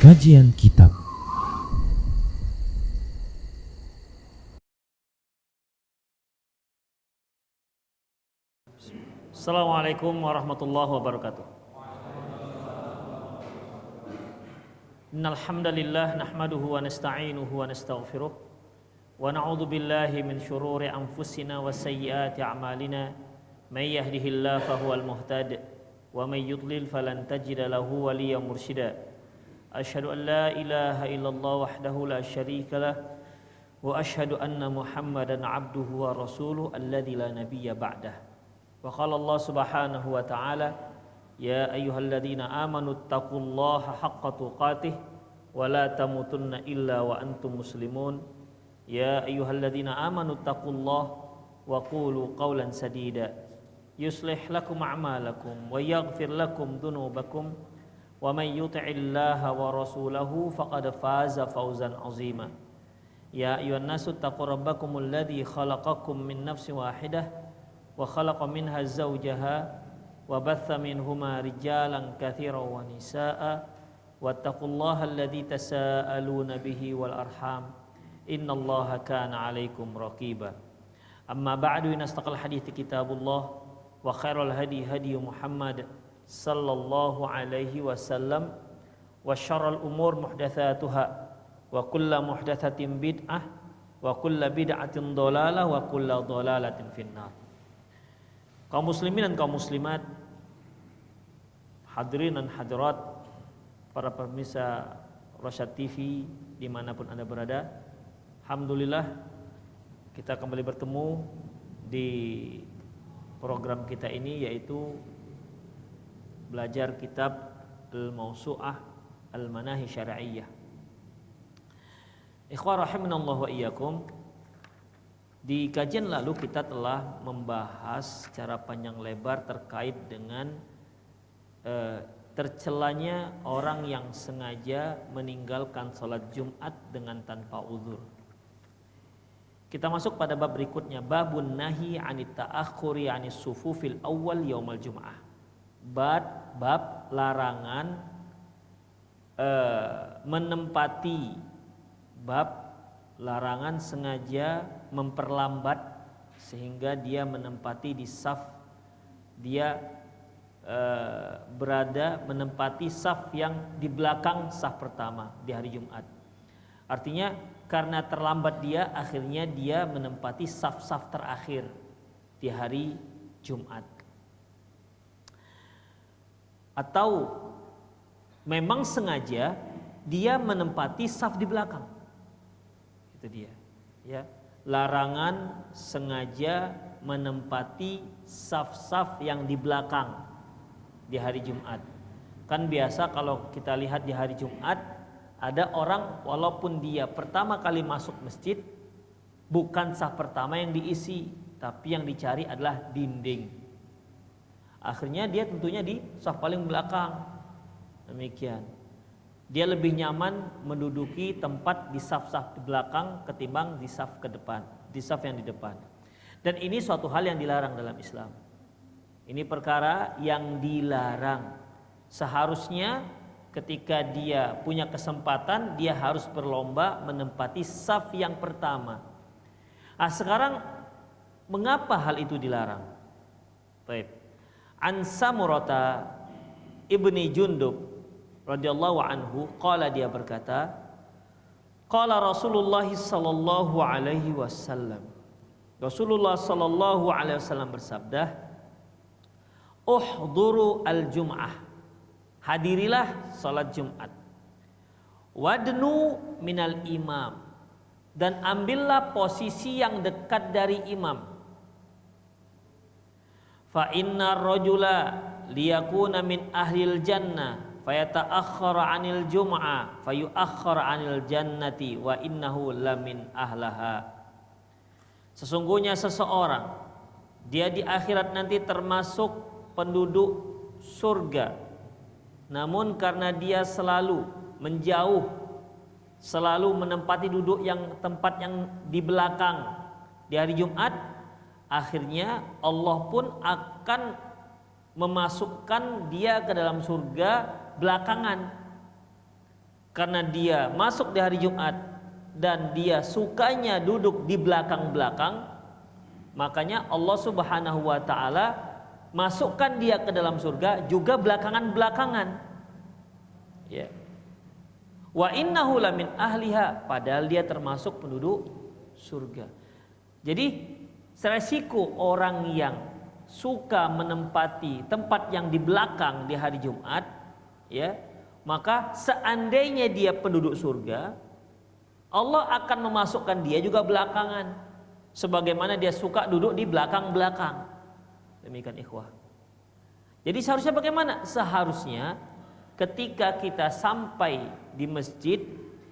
Kajian Kitab. Assalamualaikum warahmatullahi wabarakatuh. Innal hamdalillah nahmaduhu wa nasta'inuhu wa nastaghfiruh wa na'udzu billahi min shururi anfusina wa sayyiati a'malina may yahdihillahu fahuwal muhtad wa may yudlil falan tajida lahu waliyyan mursyida. Asyhadu an la ilaha illallah wahdahu la syarika lah wa asyhadu anna Muhammadan 'abduhu wa rasuluhu alladzi la nabiyya ba'dah. Wa qala Allah Subhanahu wa ta'ala ya ayyuhalladzina amanu taqullaha haqqa tuqatih wa la tamutunna illa wa antum muslimun. Ya ayyuhalladzina amanu taqullaha wa qulu qawlan sadida yuslih lakum a'malakum wa yaghfir lakum dhunubakum wa may yuti'illaha wa rasulahu faqad faza fawzan 'azima. Ya ayyuhan nasu taqu rabbakumul ladzi khalaqakum min nafsin wahidah wa khalaqa minha zawjaha wa batha minhuma rijalan katsiran wa nisaa'a wattaqullaha alladzi tasaaluna bihi wal arham innallaha kana 'alaikum raqiba. Amma ba'du, inastaqal hadithi kitabullah wa khairal hadi hadi Muhammad sallallahu alaihi wasallam wa syarrul umur muhdatsatuha wa kullu muhdatsatin bid'ah wa kullu bid'atin dhalalah wa kullu dhalalatin finnar. Kaum muslimin dan kaum muslimat, hadirin dan hadirat, para pemirsa Rosyad TV dimanapun Anda berada, alhamdulillah kita kembali bertemu di program kita ini, yaitu belajar kitab Al-Mawsu'ah Al-Manahi Syar'iyyah. Ikhwah rahimanallahu wa iyyakum. Di kajian lalu kita telah membahas secara panjang lebar terkait dengan tercelanya orang yang sengaja meninggalkan sholat Jumat dengan tanpa uzur. Kita masuk pada bab berikutnya, babun nahi anit ta'akhuri anis sufufil awal yaumal jum'ah. Bab larangan menempati, bab larangan sengaja memperlambat sehingga dia menempati di saf, dia berada menempati saf yang di belakang saf pertama di hari Jumat. Artinya karena terlambat dia, akhirnya dia menempati saf-saf terakhir di hari Jumat. Atau memang sengaja dia menempati saf di belakang. Itu dia, ya. Larangan sengaja menempati saf-saf yang di belakang di hari Jumat. Kan biasa kalau kita lihat di hari Jumat, ada orang walaupun dia pertama kali masuk masjid, bukan saf pertama yang diisi, tapi yang dicari adalah dinding. Akhirnya dia tentunya di saf paling belakang. Demikian. Dia lebih nyaman menduduki tempat di saf-saf di belakang ketimbang di saf ke depan, di saf yang di depan. Dan ini suatu hal yang dilarang dalam Islam. Ini perkara yang dilarang. Seharusnya ketika dia punya kesempatan, dia harus berlomba menempati saf yang pertama. Sekarang mengapa hal itu dilarang? Baik. An Samurata ibni Jundub radhiyallahu anhu, qala, dia berkata, qala Rasulullah sallallahu alaihi wasallam, Rasulullah sallallahu alaihi wasallam bersabda, uhduru al-jum'ah, hadirilah salat Jumat, wadnu minal imam, dan ambillah posisi yang dekat dari imam, fa inna rajula liyakuna min ahlil jannah fayata'akhkhara 'anil jum'ah fayu'akhkhara 'anil jannati wa innahu lamin ahlaha. Sesungguhnya seseorang, dia di akhirat nanti termasuk penduduk surga, namun karena dia selalu menjauh, selalu menempati duduk yang tempat yang di belakang di hari Jumat, akhirnya Allah pun akan memasukkan dia ke dalam surga belakangan. karena dia masuk di hari Jumat dan dia sukanya duduk di belakang-belakang, makanya Allah Subhanahu wa taala masukkan dia ke dalam surga juga belakangan-belakangan. Ya. Wa innahu lamin ahliha, padahal dia termasuk penduduk surga. Jadi resiko orang yang suka menempati tempat yang di belakang di hari Jumat, ya, maka seandainya dia penduduk surga, Allah akan memasukkan dia juga belakangan, sebagaimana dia suka duduk di belakang-belakang. Demikian ikhwah. Jadi seharusnya bagaimana? Seharusnya ketika kita sampai di masjid,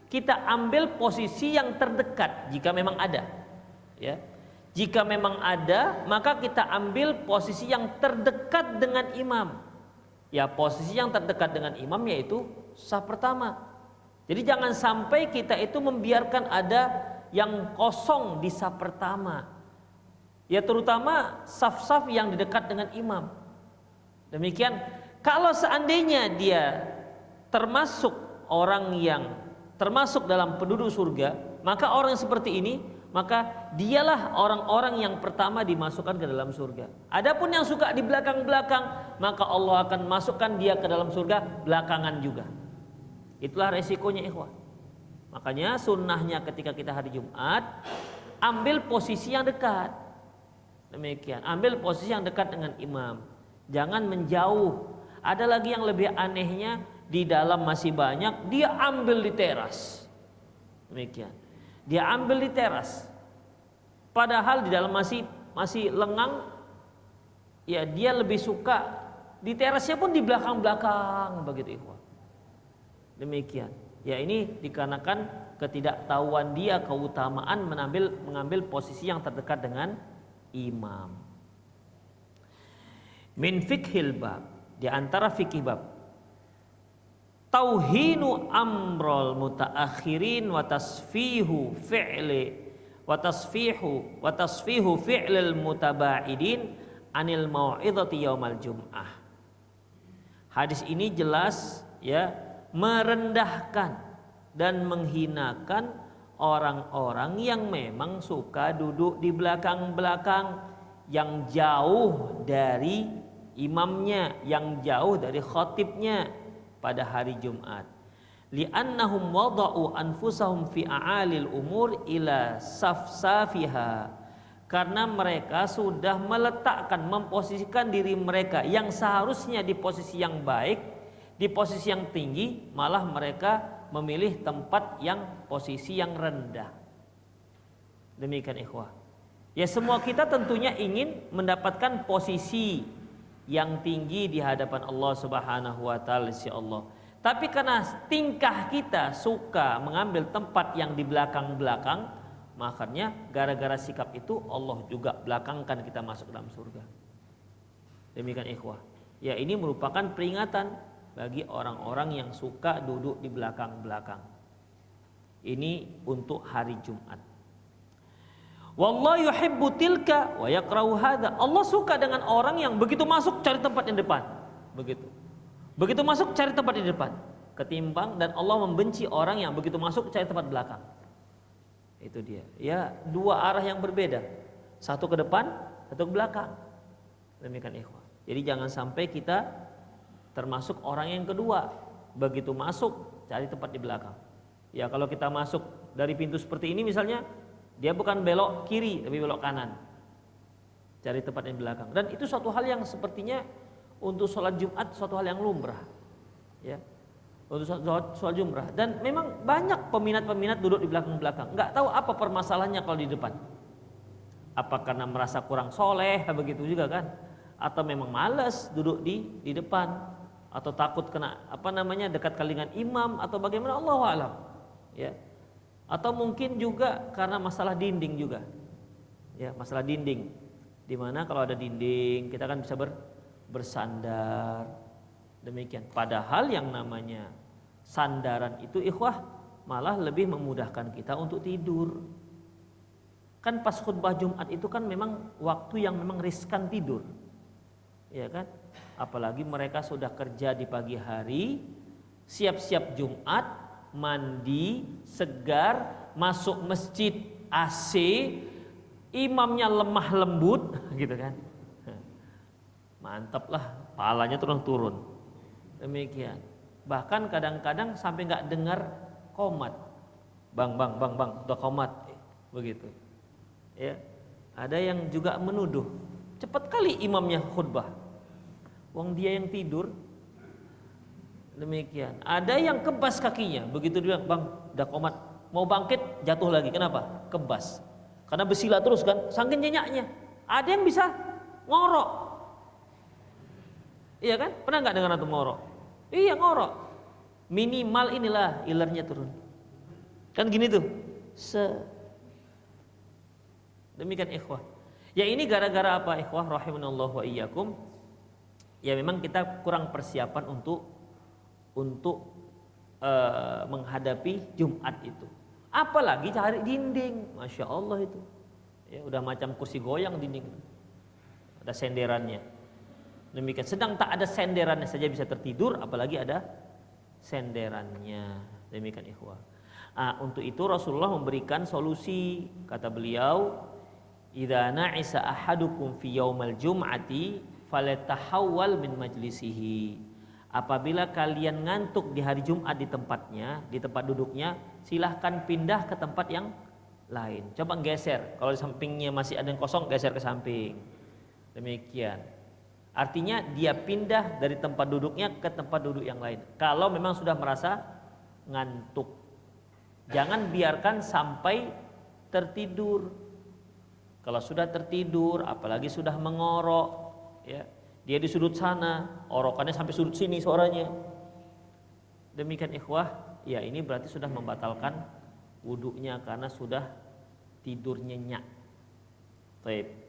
kita ambil posisi yang terdekat jika memang ada, ya. Jika memang ada, maka kita ambil posisi yang terdekat dengan imam. Ya, posisi yang terdekat dengan imam yaitu saf pertama. Jadi jangan sampai kita itu membiarkan ada yang kosong di saf pertama. Ya, terutama saf-saf yang di dekat dengan imam. Demikian, kalau seandainya dia termasuk orang yang termasuk dalam penduduk surga, maka orang seperti ini, maka dialah orang-orang yang pertama dimasukkan ke dalam surga. Adapun yang suka di belakang-belakang, maka Allah akan masukkan dia ke dalam surga belakangan juga. Itulah resikonya ikhwah. Makanya sunnahnya ketika kita hari Jumat, ambil posisi yang dekat. Demikian, ambil posisi yang dekat dengan imam. Jangan menjauh. Ada lagi yang lebih anehnya, di dalam masih banyak, dia ambil di teras. Demikian. Dia ambil di teras, padahal di dalam masih lengang. Ya, dia lebih suka di terasnya pun di belakang-belakang begitu ikhwah. Demikian. Ya, ini dikarenakan ketidaktahuan dia keutamaan mengambil posisi yang terdekat dengan imam. Min fikhil bab, di antara fikih bab, tauhinu amrul mutaakhirin wa tasfihu fi'lil mutaba'idin anil mau'izati yaumal jum'ah. Hadis ini jelas, ya, merendahkan dan menghinakan orang-orang yang memang suka duduk di belakang-belakang, yang jauh dari imamnya, yang jauh dari khatibnya pada hari Jumat. Li'annahum wada'u anfusahum fi a'alil umur ila safsafiha. Karena mereka sudah meletakkan, memposisikan diri mereka yang seharusnya di posisi yang baik, di posisi yang tinggi, malah mereka memilih tempat yang posisi yang rendah. Demikian ikhwah. Ya, semua kita tentunya ingin mendapatkan posisi yang tinggi di hadapan Allah Subhanahu wa taala, insyaallah. Tapi karena tingkah kita suka mengambil tempat yang di belakang-belakang, makanya gara-gara sikap itu Allah juga belakangkan kita masuk dalam surga. Demikian ikhwah. Ya, ini merupakan peringatan bagi orang-orang yang suka duduk di belakang-belakang. Ini untuk hari Jumat. Wallahu yuhibbu tilka wa yakrahu hadza. Allah suka dengan orang yang begitu masuk cari tempat yang depan. Begitu masuk cari tempat di depan. Ketimbang, dan Allah membenci orang yang begitu masuk cari tempat belakang. Itu dia. Ya, dua arah yang berbeda. Satu ke depan, satu ke belakang. Demikian ikhwah. Jadi jangan sampai kita termasuk orang yang kedua. Begitu masuk cari tempat di belakang. Ya, kalau kita masuk dari pintu seperti ini misalnya, dia bukan belok kiri tapi belok kanan, cari tempat yang belakang. Dan itu suatu hal yang sepertinya untuk sholat Jumat suatu hal yang lumrah, ya, untuk sholat Jumat. Dan memang banyak peminat duduk di belakang-belakang. Nggak tahu apa permasalahannya kalau di depan. Apa karena merasa kurang soleh begitu juga kan? Atau memang malas duduk di depan, atau takut kena dekat dengan imam, atau bagaimana, Allahu a'lam, ya. Atau mungkin juga karena masalah dinding juga, ya, masalah dinding, dimana kalau ada dinding kita kan bisa bersandar. Demikian. Padahal yang namanya sandaran itu ikhwah malah lebih memudahkan kita untuk tidur. Kan pas khutbah Jumat itu kan memang waktu yang memang riskan tidur, ya kan? Apalagi mereka sudah kerja di pagi hari, siap-siap Jumat. mandi, segar, masuk masjid AC, imamnya lemah lembut, gitu kan. Mantap lah, pahalanya turun. Demikian. Bahkan kadang-kadang sampai nggak dengar qomat. Bang, udah qomat, begitu. Ya, ada yang juga menuduh, cepat kali imamnya khutbah, wong dia yang tidur. Demikian. Ada yang kebas kakinya, begitu dia bang, udah qomat, mau bangkit jatuh lagi. Kenapa? Kebas. Karena bersila terus kan, saking nyenyaknya. Ada yang bisa ngorok. Iya kan? Pernah nggak dengar antum ngorok? Iya ngorok. Minimal inilah ilernya turun. Kan gini tuh. Demikian ikhwah. Ya ini gara-gara apa ikhwah rahimanallahu wa iyyakum? Ya memang kita kurang persiapan untuk menghadapi Jumat itu. Apalagi cari dinding, masya Allah itu. Ya udah macam kursi goyang dinding. Ada senderannya. Demikian. Sedang tak ada senderannya saja bisa tertidur, apalagi ada senderannya. Demikian ikhwah. Untuk itu Rasulullah memberikan solusi. Kata beliau, "Idza na'isa ahadukum fi yaumal jum'ati falatahawwal min majlisihi." Apabila kalian ngantuk di hari Jumat di tempatnya, di tempat duduknya, silahkan pindah ke tempat yang lain. Coba geser. Kalau di sampingnya masih ada yang kosong, geser ke samping. Demikian. Artinya dia pindah dari tempat duduknya ke tempat duduk yang lain. Kalau memang sudah merasa ngantuk, jangan biarkan sampai tertidur. Kalau sudah tertidur, apalagi sudah mengorok, ya, dia di sudut sana, orokannya sampai sudut sini suaranya. Demikian ikhwah, ya ini berarti sudah membatalkan wudunya karena sudah tidur nyenyak. Baik.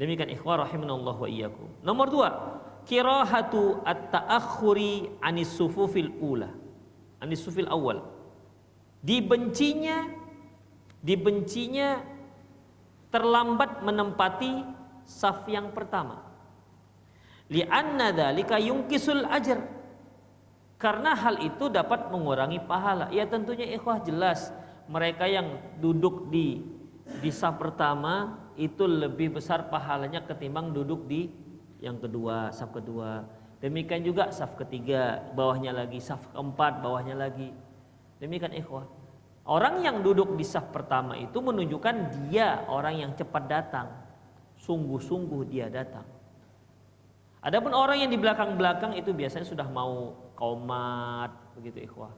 Demikian ikhwah rahimanallahu wa iyyakum. Nomor 2, kirahatu at-ta'akhuri anis sufufil ula. Anis sufufil awal. Dibencinya terlambat menempati saf yang pertama. Li'anna dzalika yungkisul ajr. Karena hal itu dapat mengurangi pahala. Ya tentunya ikhwah jelas mereka yang duduk di saf pertama itu lebih besar pahalanya ketimbang duduk di yang kedua, saf kedua. Demikian juga saf ketiga, bawahnya lagi, saf keempat, bawahnya lagi. Demikian ikhwah. Orang yang duduk di saf pertama itu menunjukkan dia orang yang cepat datang. Sungguh-sungguh dia datang. Adapun orang yang di belakang-belakang itu biasanya sudah mau qomat, begitu ikhwah.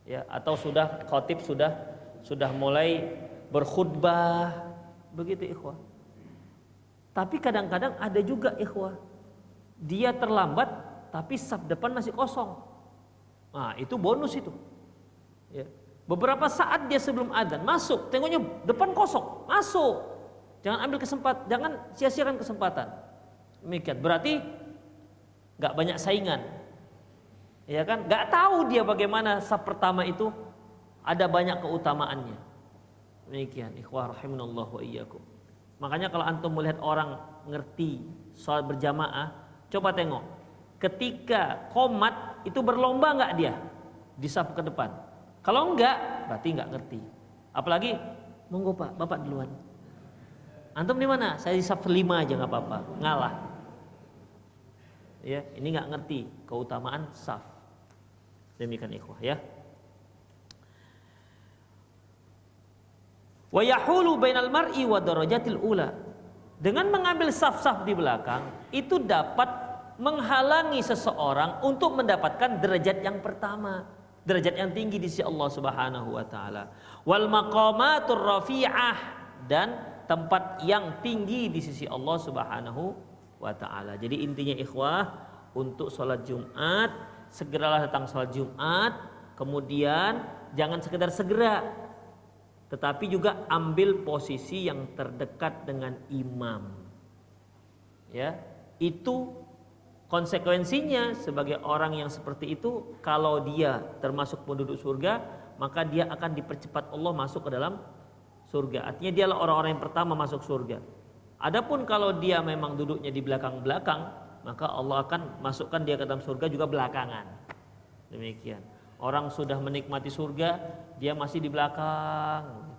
Ya, atau sudah khotib sudah mulai berkhutbah, begitu ikhwah. Tapi kadang-kadang ada juga ikhwah, dia terlambat tapi saf depan masih kosong. Nah, itu bonus itu. Ya. Beberapa saat dia sebelum adzan masuk, tengoknya depan kosong, masuk. Jangan ambil kesempatan, jangan sia-siakan kesempatan. Demikian. Berarti nggak banyak saingan, ya kan? Nggak tahu dia bagaimana saf pertama itu ada banyak keutamaannya. Demikian, ikhwah rahimanallahu wa iyyakum. Makanya kalau antum melihat orang ngerti sholat berjamaah, coba tengok. Ketika qomat itu berlomba nggak dia di saf ke depan? Kalau enggak, berarti nggak ngerti. Apalagi, monggo Pak, Bapak duluan. Antum di mana? Saya di saf 5 aja nggak apa-apa, ngalah. Ya, ini nggak ngerti keutamaan saf. Demikian ikhwah ya. Wa yahulu bainal mar'i wa darajatil ula. Dengan mengambil saf-saf di belakang itu dapat menghalangi seseorang untuk mendapatkan derajat yang pertama, derajat yang tinggi di sisi Allah Subhanahu wa taala. Wal maqamatur rafi'ah, dan tempat yang tinggi di sisi Allah Subhanahu wa ta'ala. Jadi intinya ikhwah, untuk sholat Jumat, segeralah datang sholat Jumat. Kemudian jangan sekedar segera, tetapi juga ambil posisi yang terdekat dengan imam. Ya, itu konsekuensinya sebagai orang yang seperti itu, kalau dia termasuk penduduk surga, maka dia akan dipercepat Allah masuk ke dalam surga. Artinya dialah orang-orang yang pertama masuk surga. Adapun kalau dia memang duduknya di belakang-belakang, maka Allah akan masukkan dia ke dalam surga juga belakangan. Demikian. Orang sudah menikmati surga, dia masih di belakang.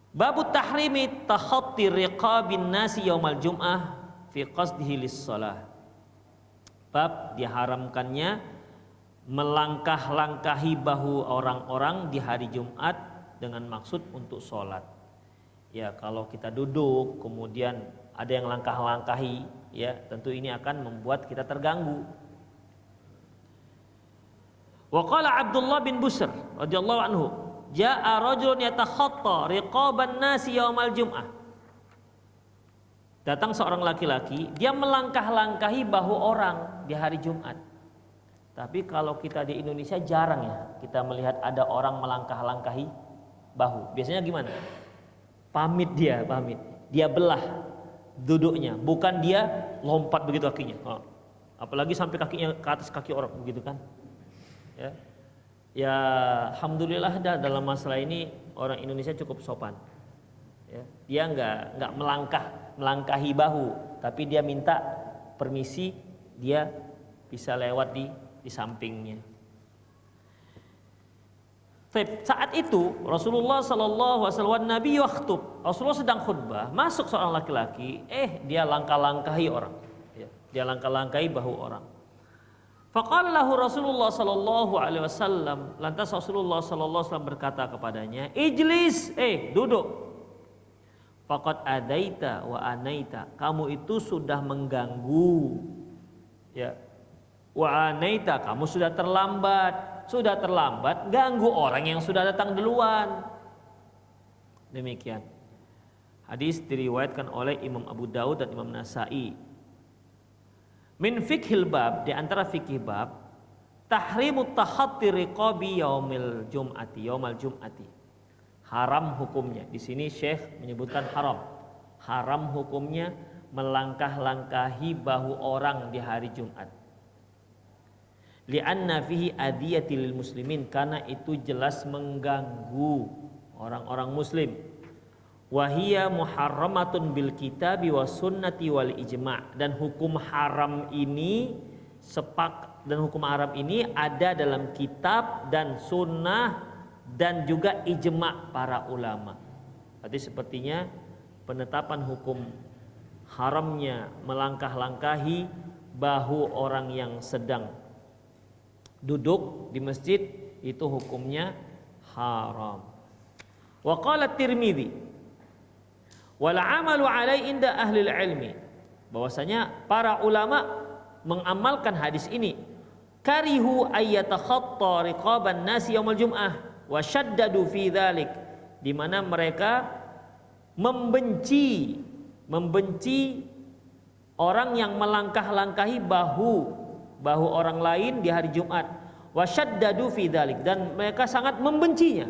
Babut tahrimi takhatti riqabin nasi yaumal jum'ah fi qasdihi lis-shalah. Bab diharamkannya melangkah-langkahi bahu orang-orang di hari Jumat dengan maksud untuk sholat. Ya, kalau kita duduk kemudian ada yang langkah-langkahi, ya tentu ini akan membuat kita terganggu. Wa qala Abdullah bin Busr radhiyallahu anhu, jaa rajulun yatakhatta riqaban nasi yaumal jum'ah. Datang seorang laki-laki, dia melangkah-langkahi bahu orang di hari Jumat. Tapi kalau kita di Indonesia jarang ya kita melihat ada orang melangkah-langkahi bahu. Biasanya gimana? Pamit. Dia belah duduknya, bukan dia lompat begitu kakinya. Apalagi sampai kakinya ke atas kaki orang begitu kan? Ya alhamdulillah dalam masalah ini orang Indonesia cukup sopan. Ya, dia nggak melangkahi bahu, tapi dia minta permisi, dia bisa lewat di sampingnya. Saat itu Rasulullah sallallahu alaihi wasallam Nabi yakhutub. Rasulullah sedang khutbah, masuk seorang laki-laki, dia langkah-langkahi orang. Dia langkah-langkahi bahu orang. Faqala lahu Rasulullah sallallahu alaihi wasallam, lantas Rasulullah sallallahu alaihi wasallam berkata kepadanya, "Ijlis, duduk." Faqad adaita wa anaita, kamu itu sudah mengganggu. Ya. Wa anaita, kamu sudah terlambat, ganggu orang yang sudah datang duluan. Demikian. Hadis diriwayatkan oleh Imam Abu Daud dan Imam Nasa'i. Min fikhil bab, di antara fikih bab, tahrimut takhatti riqabi yaumal jum'ati. Haram hukumnya. Di sini Syekh menyebutkan haram. Haram hukumnya melangkah-langkahi bahu orang di hari Jumat. Li'anna fihi adiyatil muslimin, karena itu jelas mengganggu orang-orang muslim. Wa hiya muharramatun bil kitabi was sunnati wal ijma', dan hukum haram ini ada dalam kitab dan sunnah dan juga ijma' para ulama. Berarti sepertinya penetapan hukum haramnya melangkah-langkahi bahu orang yang sedang duduk di masjid itu hukumnya haram. Wa qala Tirmidzi wal 'amalu 'alai inda ahli ilmi, bahwasanya para ulama mengamalkan hadis ini. Karihu ayyatakhatta riqaban nasi yaumul jum'ah wa syaddadu fi dzalik, di mana mereka membenci orang yang melangkah-langkahi bahu orang lain di hari Jumat, wasyaddadu fi dzalik, dan mereka sangat membencinya.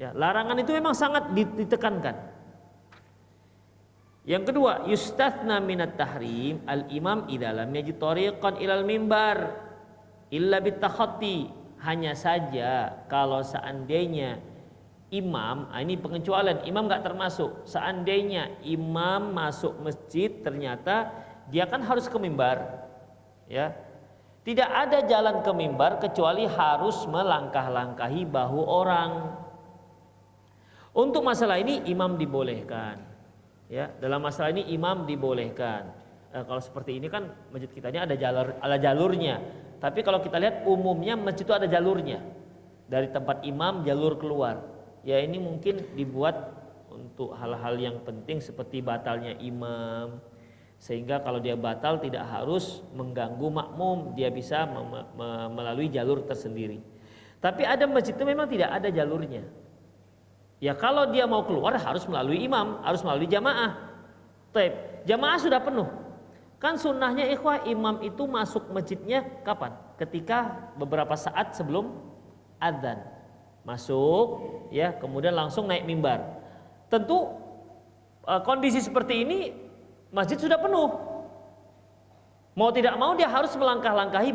Ya, larangan itu memang sangat ditekankan. Yang kedua, yustathna minat tahrim al-imam idza lam yajid tariqan ilal mimbar illa bitakhatti. Hanya saja kalau seandainya imam, ini pengecualian, imam enggak termasuk. Seandainya imam masuk masjid ternyata dia kan harus ke mimbar. Ya, tidak ada jalan ke mimbar kecuali harus melangkah-langkahi bahu orang. Untuk masalah ini imam dibolehkan. Ya, dalam masalah ini imam dibolehkan. Kalau seperti ini kan masjid kitanya ada jalurnya. Tapi kalau kita lihat umumnya masjid itu ada jalurnya. Dari tempat imam jalur keluar. Ya, ini mungkin dibuat untuk hal-hal yang penting seperti batalnya imam. Sehingga kalau dia batal tidak harus mengganggu makmum, dia bisa melalui jalur tersendiri. Tapi ada masjid itu memang tidak ada jalurnya. Ya, kalau dia mau keluar harus melalui imam, harus melalui jamaah. Jamaah sudah penuh. Kan sunnahnya ikhwah, imam itu masuk masjidnya kapan? Ketika beberapa saat sebelum adzan. Masuk, ya, kemudian langsung naik mimbar. Tentu kondisi seperti ini masjid sudah penuh. Mau tidak mau dia harus melangkah-langkahi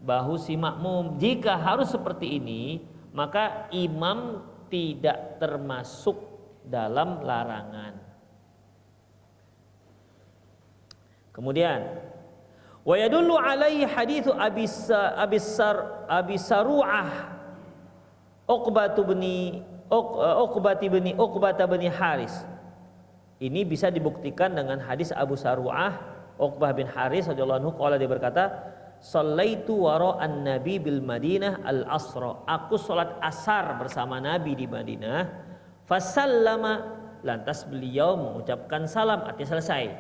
bahu si makmum. Jika harus seperti ini, maka imam tidak termasuk dalam larangan. Kemudian Wa yadullu alaihi haditsu Abi Saru'ah Uqbah bin Haris. Ini bisa dibuktikan dengan hadis Abu Saru'ah Uqbah bin Haris radhiyallahu anhu, qala dia berkata, "Shallaitu wara'an Nabi bil Madinah al-asra." Aku salat asar bersama Nabi di Madinah. Fasallama, lantas beliau mengucapkan salam, artinya selesai.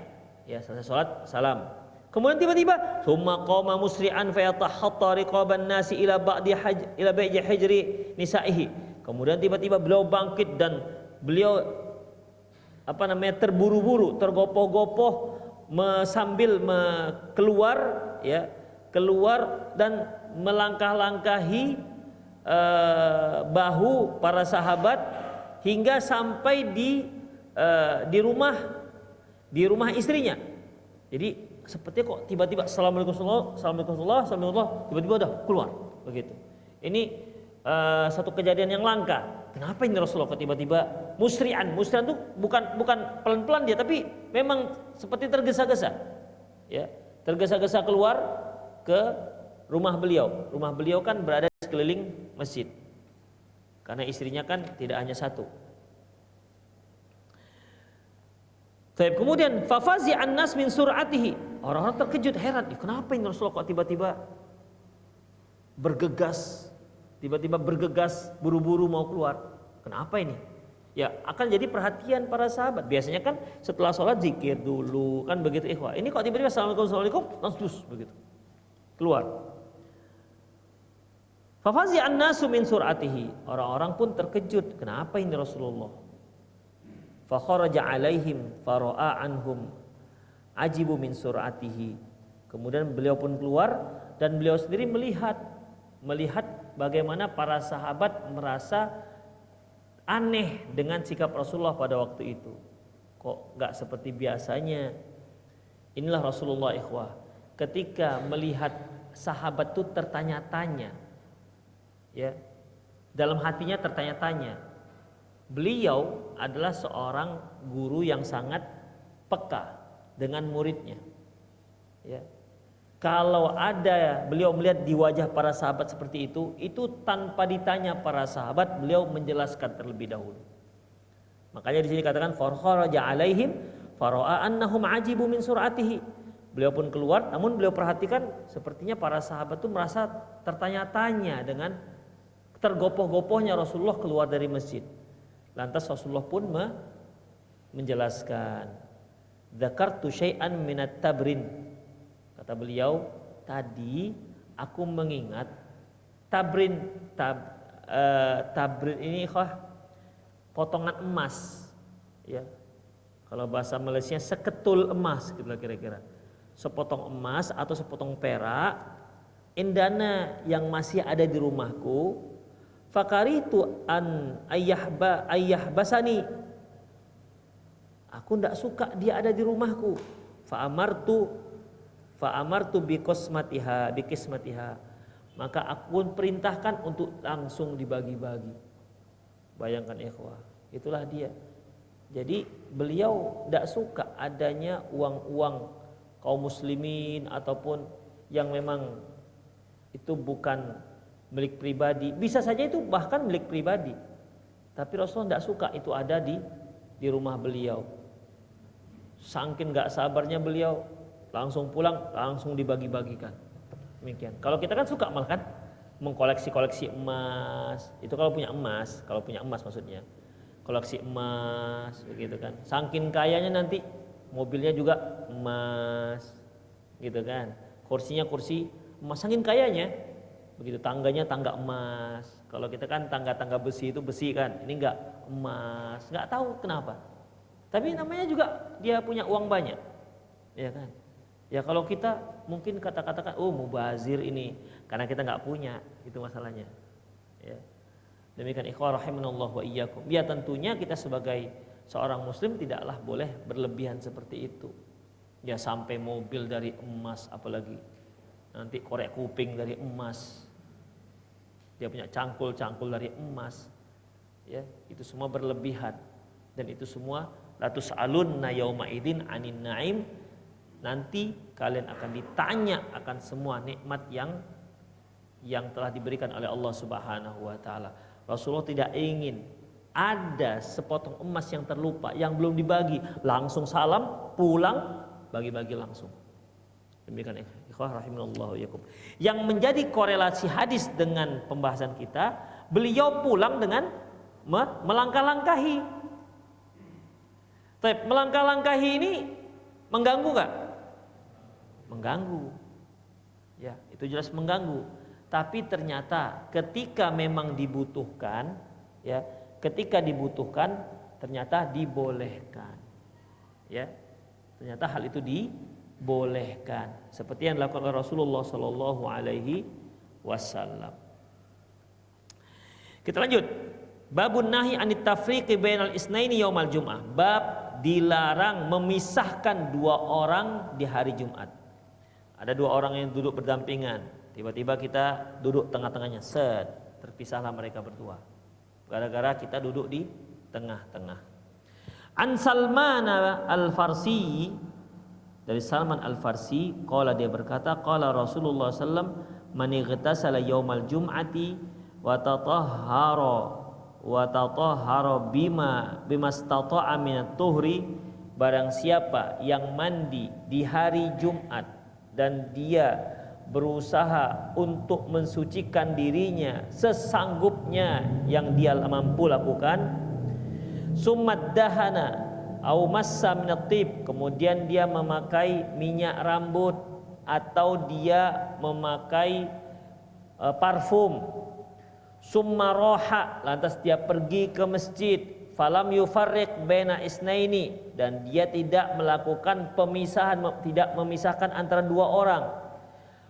Ya, selesai salat, salam. Kemudian tiba-tiba summa qama musri'an fayatahatta riqaban nasi ila ba'di hijri nisaihi. Kemudian tiba-tiba beliau bangkit dan beliau terburu-buru, tergopoh-gopoh sambil keluar dan melangkah-langkahi bahu para sahabat hingga sampai di rumah istrinya. Jadi seperti kok tiba-tiba assalamualaikum tiba-tiba udah keluar begitu. Ini satu kejadian yang langka. Kenapa ini Rasulullah kok tiba-tiba musri'an itu bukan pelan-pelan dia, tapi memang seperti tergesa-gesa. Ya, tergesa-gesa keluar ke rumah beliau. Rumah beliau kan berada di sekeliling masjid. Karena istrinya kan tidak hanya satu. Kemudian fafazi'an nas min sur'atihi. Orang-orang terkejut, heran, kenapa ini Rasulullah kok tiba-tiba bergegas buru-buru mau keluar. Kenapa ini? Ya, akan jadi perhatian para sahabat. Biasanya kan setelah sholat zikir dulu, kan begitu ikhwah. Ini kok tiba-tiba assalamualaikum langsung begitu keluar. Fafazi'an nasu min sur'atihi. Orang-orang pun terkejut, kenapa ini Rasulullah? Fa kharaja alaihim fara'a anhum ajibu min sur'atihi. Kemudian beliau pun keluar dan beliau sendiri melihat bagaimana para sahabat merasa aneh dengan sikap Rasulullah pada waktu itu. Kok gak seperti biasanya? Inilah Rasulullah ikhwah. Ketika melihat sahabat itu tertanya-tanya, ya, dalam hatinya tertanya-tanya. Beliau adalah seorang guru yang sangat peka dengan muridnya. Ya. Kalau ada beliau melihat di wajah para sahabat seperti itu tanpa ditanya para sahabat, beliau menjelaskan terlebih dahulu. Makanya di sini katakan kharaja alaihim fara'a annahum ajibu min sur'atihi. Beliau pun keluar, namun beliau perhatikan sepertinya para sahabat itu merasa tertanya-tanya dengan tergopoh-gopohnya Rasulullah keluar dari masjid. Lantas Rasulullah pun menjelaskan, "Dzakartu syai'an minat tabrin." Kata beliau, tadi aku mengingat tabrin ini potongan emas, ya. Kalau bahasa Malaysia seketul emas, gitu kira-kira. Sepotong emas atau sepotong perak, indana yang masih ada di rumahku. Fakaritu an ayah basani. Aku tidak suka dia ada di rumahku. Fa'amartu bikismatiha. Maka aku perintahkan untuk langsung dibagi-bagi. Bayangkan ikhwah, itulah dia. Jadi beliau tidak suka adanya uang-uang kaum muslimin ataupun yang memang itu bukan milik pribadi. Bisa saja itu bahkan milik pribadi, tapi Rasulullah tidak suka itu ada di rumah beliau. Saking gak sabarnya beliau, langsung pulang, langsung dibagi-bagikan. Demikian. Kalau kita kan suka malah kan mengkoleksi-koleksi emas. Itu kalau punya emas maksudnya. Koleksi emas begitu kan. Saking kayanya nanti mobilnya juga emas. Gitu kan. Kursinya kursi emas, saking kayanya. Begitu, tangganya tangga emas. Kalau kita kan tangga-tangga besi itu besi kan. Ini enggak emas. Enggak tahu kenapa. Tapi namanya juga dia punya uang banyak. Ya kan? Ya kalau kita mungkin kata-katakan, oh mubazir ini, karena kita nggak punya, itu masalahnya. Ya. Demikian ikhwah rahimanallah wa iyyakum. Ya tentunya kita sebagai seorang muslim tidaklah boleh berlebihan seperti itu. Ya sampai mobil dari emas, apalagi nanti korek kuping dari emas. Dia punya cangkul-cangkul dari emas. Ya, itu semua berlebihan. Dan itu semua la tus'alunna yauma idzin 'anin na'im nanti kalian akan ditanya akan semua nikmat yang telah diberikan oleh Allah Subhanahu wa taala. Rasulullah tidak ingin ada sepotong emas yang terlupa, yang belum dibagi, langsung salam, pulang, bagi-bagi langsung. Demikian ikhwah rahimanallahu yakum. Yang menjadi korelasi hadis dengan pembahasan kita, beliau pulang dengan melangkah-langkahi. Tapi melangkah-langkahi ini mengganggu enggak? Mengganggu. Ya, itu jelas mengganggu. Tapi ternyata ketika memang dibutuhkan, ya, ketika dibutuhkan ternyata dibolehkan. Ya. Ternyata hal itu dibolehkan seperti yang dilakukan oleh Rasulullah sallallahu alaihi wasallam. Kita lanjut. Babun nahi anit tafriqi bainal isnaini yaumal jum'ah. Bab dilarang memisahkan dua orang di hari Jumat. Ada dua orang yang duduk berdampingan, tiba-tiba kita duduk tengah-tengahnya, terpisahlah mereka berdua. Gara-gara kita duduk di tengah-tengah. An Salman Al-Farsi, dari Salman Al-Farsi, qala, dia berkata, qala Rasulullah sallam, man ightasala yaumal jum'ati wa tatahhara bima istata'a minat tuhri, barang siapa yang mandi di hari Jumat dan dia berusaha untuk mensucikan dirinya sesanggupnya yang dia mampu lakukan, sumad dahana au massa minat tib, kemudian dia memakai minyak rambut atau dia memakai parfum, summa roha, lantas dia pergi ke masjid, falam yufarriq baina isnaini, dan dia tidak melakukan pemisahan, tidak memisahkan antara dua orang,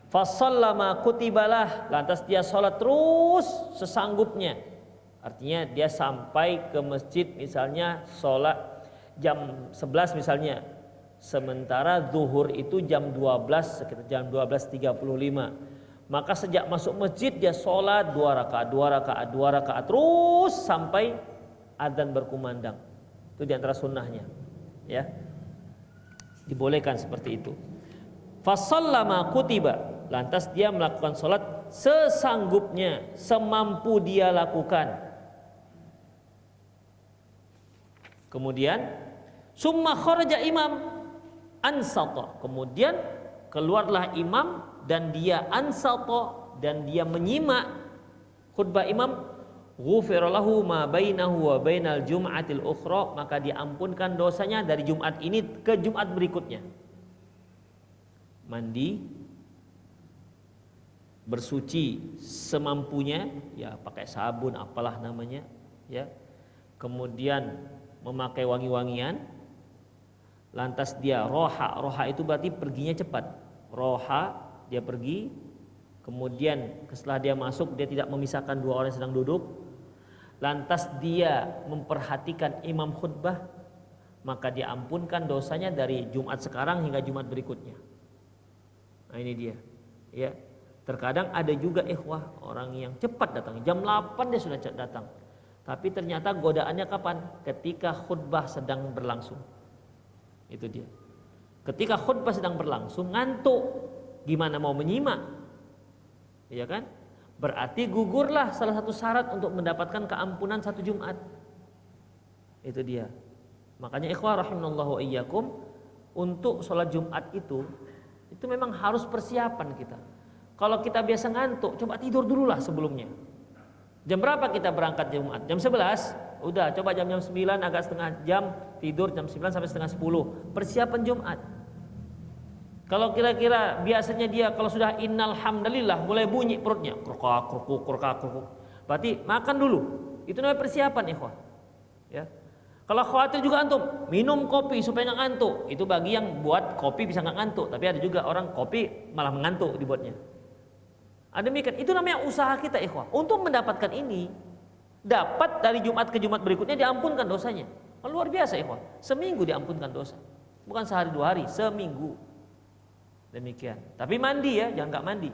fasallama kutibalah, lantas dia sholat terus sesanggupnya. Artinya dia sampai ke masjid misalnya sholat jam 11 misalnya, sementara zuhur itu jam 12, sekitar jam 12.35. Maka sejak masuk masjid dia sholat 2 rakaat terus sampai adzan berkumandang. Itu di antara sunnahnya, ya. Dibolehkan seperti itu. Fasallama kutiba, lantas dia melakukan sholat sesanggupnya, semampu dia lakukan. Kemudian summa kharaja imam ansata, kemudian keluarlah imam dan dia ansata, dan dia menyimak khutbah imam, ghufira lahu ma bainahu wa bainal jum'atil ukhra, maka diampunkan dosanya dari Jumat ini ke Jumat berikutnya. Mandi, bersuci semampunya, ya pakai sabun apalah namanya, ya. Kemudian memakai wangi-wangian, lantas dia roha itu berarti perginya cepat. Roha, dia pergi, kemudian setelah dia masuk dia tidak memisahkan dua orang yang sedang duduk, lantas dia memperhatikan imam khutbah, maka dia ampunkan dosanya dari Jumat sekarang hingga Jumat berikutnya. Nah ini dia, ya. Terkadang ada juga ikhwah orang yang cepat datang, jam 8 dia sudah datang. Tapi ternyata godaannya kapan? Ketika khutbah sedang berlangsung. Itu dia. Ketika khutbah sedang berlangsung ngantuk, gimana mau menyimak? Iya kan? Berarti gugurlah salah satu syarat untuk mendapatkan keampunan satu Jumat. Itu dia. Makanya ikhwah rahimanallahu wa iyyakum, untuk sholat Jumat itu memang harus persiapan kita. Kalau kita biasa ngantuk, coba tidur dulu lah sebelumnya. Jam berapa kita berangkat Jumat? Jam 11? Udah, coba jam 9 agak setengah jam tidur, jam 9 sampai setengah 10. Persiapan Jumat. Kalau kira-kira biasanya dia kalau sudah innal hamdalillah mulai bunyi perutnya, krukak krukuk. Berarti makan dulu. Itu namanya persiapan, ikhwah. Ya. Kalau khawatir juga antum, minum kopi supaya nggak ngantuk. Itu bagi yang buat kopi bisa nggak ngantuk, tapi ada juga orang kopi malah mengantuk dibuatnya. Ada demikian, itu namanya usaha kita, ikhwah. Untuk mendapatkan ini, dapat dari Jumat ke Jumat berikutnya diampunkan dosanya. Luar biasa, ikhwah. Seminggu diampunkan dosa. Bukan sehari 2 hari, seminggu. Demikian. Tapi mandi ya, jangan nggak mandi.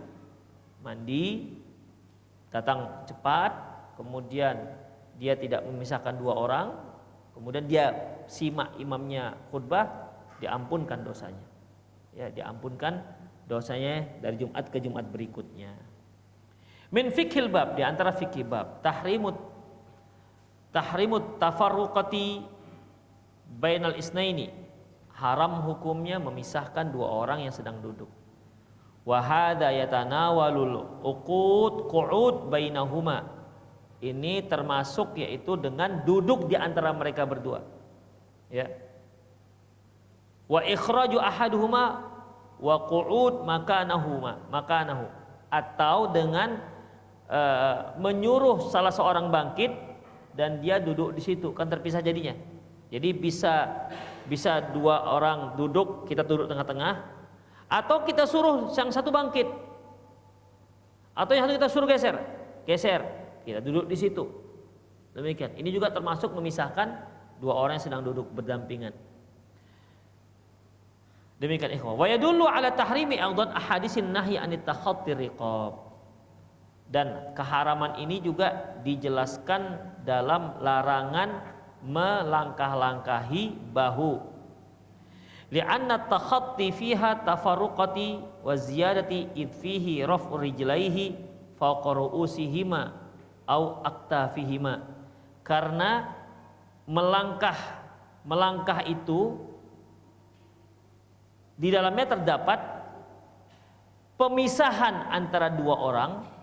Mandi, datang cepat, kemudian dia tidak memisahkan 2 orang, kemudian dia simak imamnya khutbah, diampunkan dosanya. Ya, diampunkan dosanya dari Jumat ke Jumat berikutnya. Min fikhil bab, di antara fikih bab, tahrimut tafarruqati bainal isnaini, haram hukumnya memisahkan dua orang yang sedang duduk. Wa hadza yatanawalul qu'ud bainahuma, ini termasuk yaitu dengan duduk di antara mereka berdua, ya. Wa ikhraju ahaduhuma wa qu'ud makanahu, atau dengan menyuruh salah seorang bangkit dan dia duduk di situ, kan terpisah jadinya. Jadi bisa dua orang duduk, kita duduk tengah-tengah, atau kita suruh yang satu bangkit, atau yang satu kita suruh geser, kita duduk di situ. Demikian. Ini juga termasuk memisahkan dua orang yang sedang duduk berdampingan. Demikian ikhwah. Wa yadullu ala tahrimi aidan ahadisin nahyi anit takhattir riqab. Dan keharaman ini juga dijelaskan dalam larangan melangkah-langkahi bahu. Li'anna takhatti fiha tafarruqati wa ziyadati id fihi raf'u rijlaihi fawqa ru'usihima au aktafihima. Karena melangkah itu di dalamnya terdapat pemisahan antara dua orang,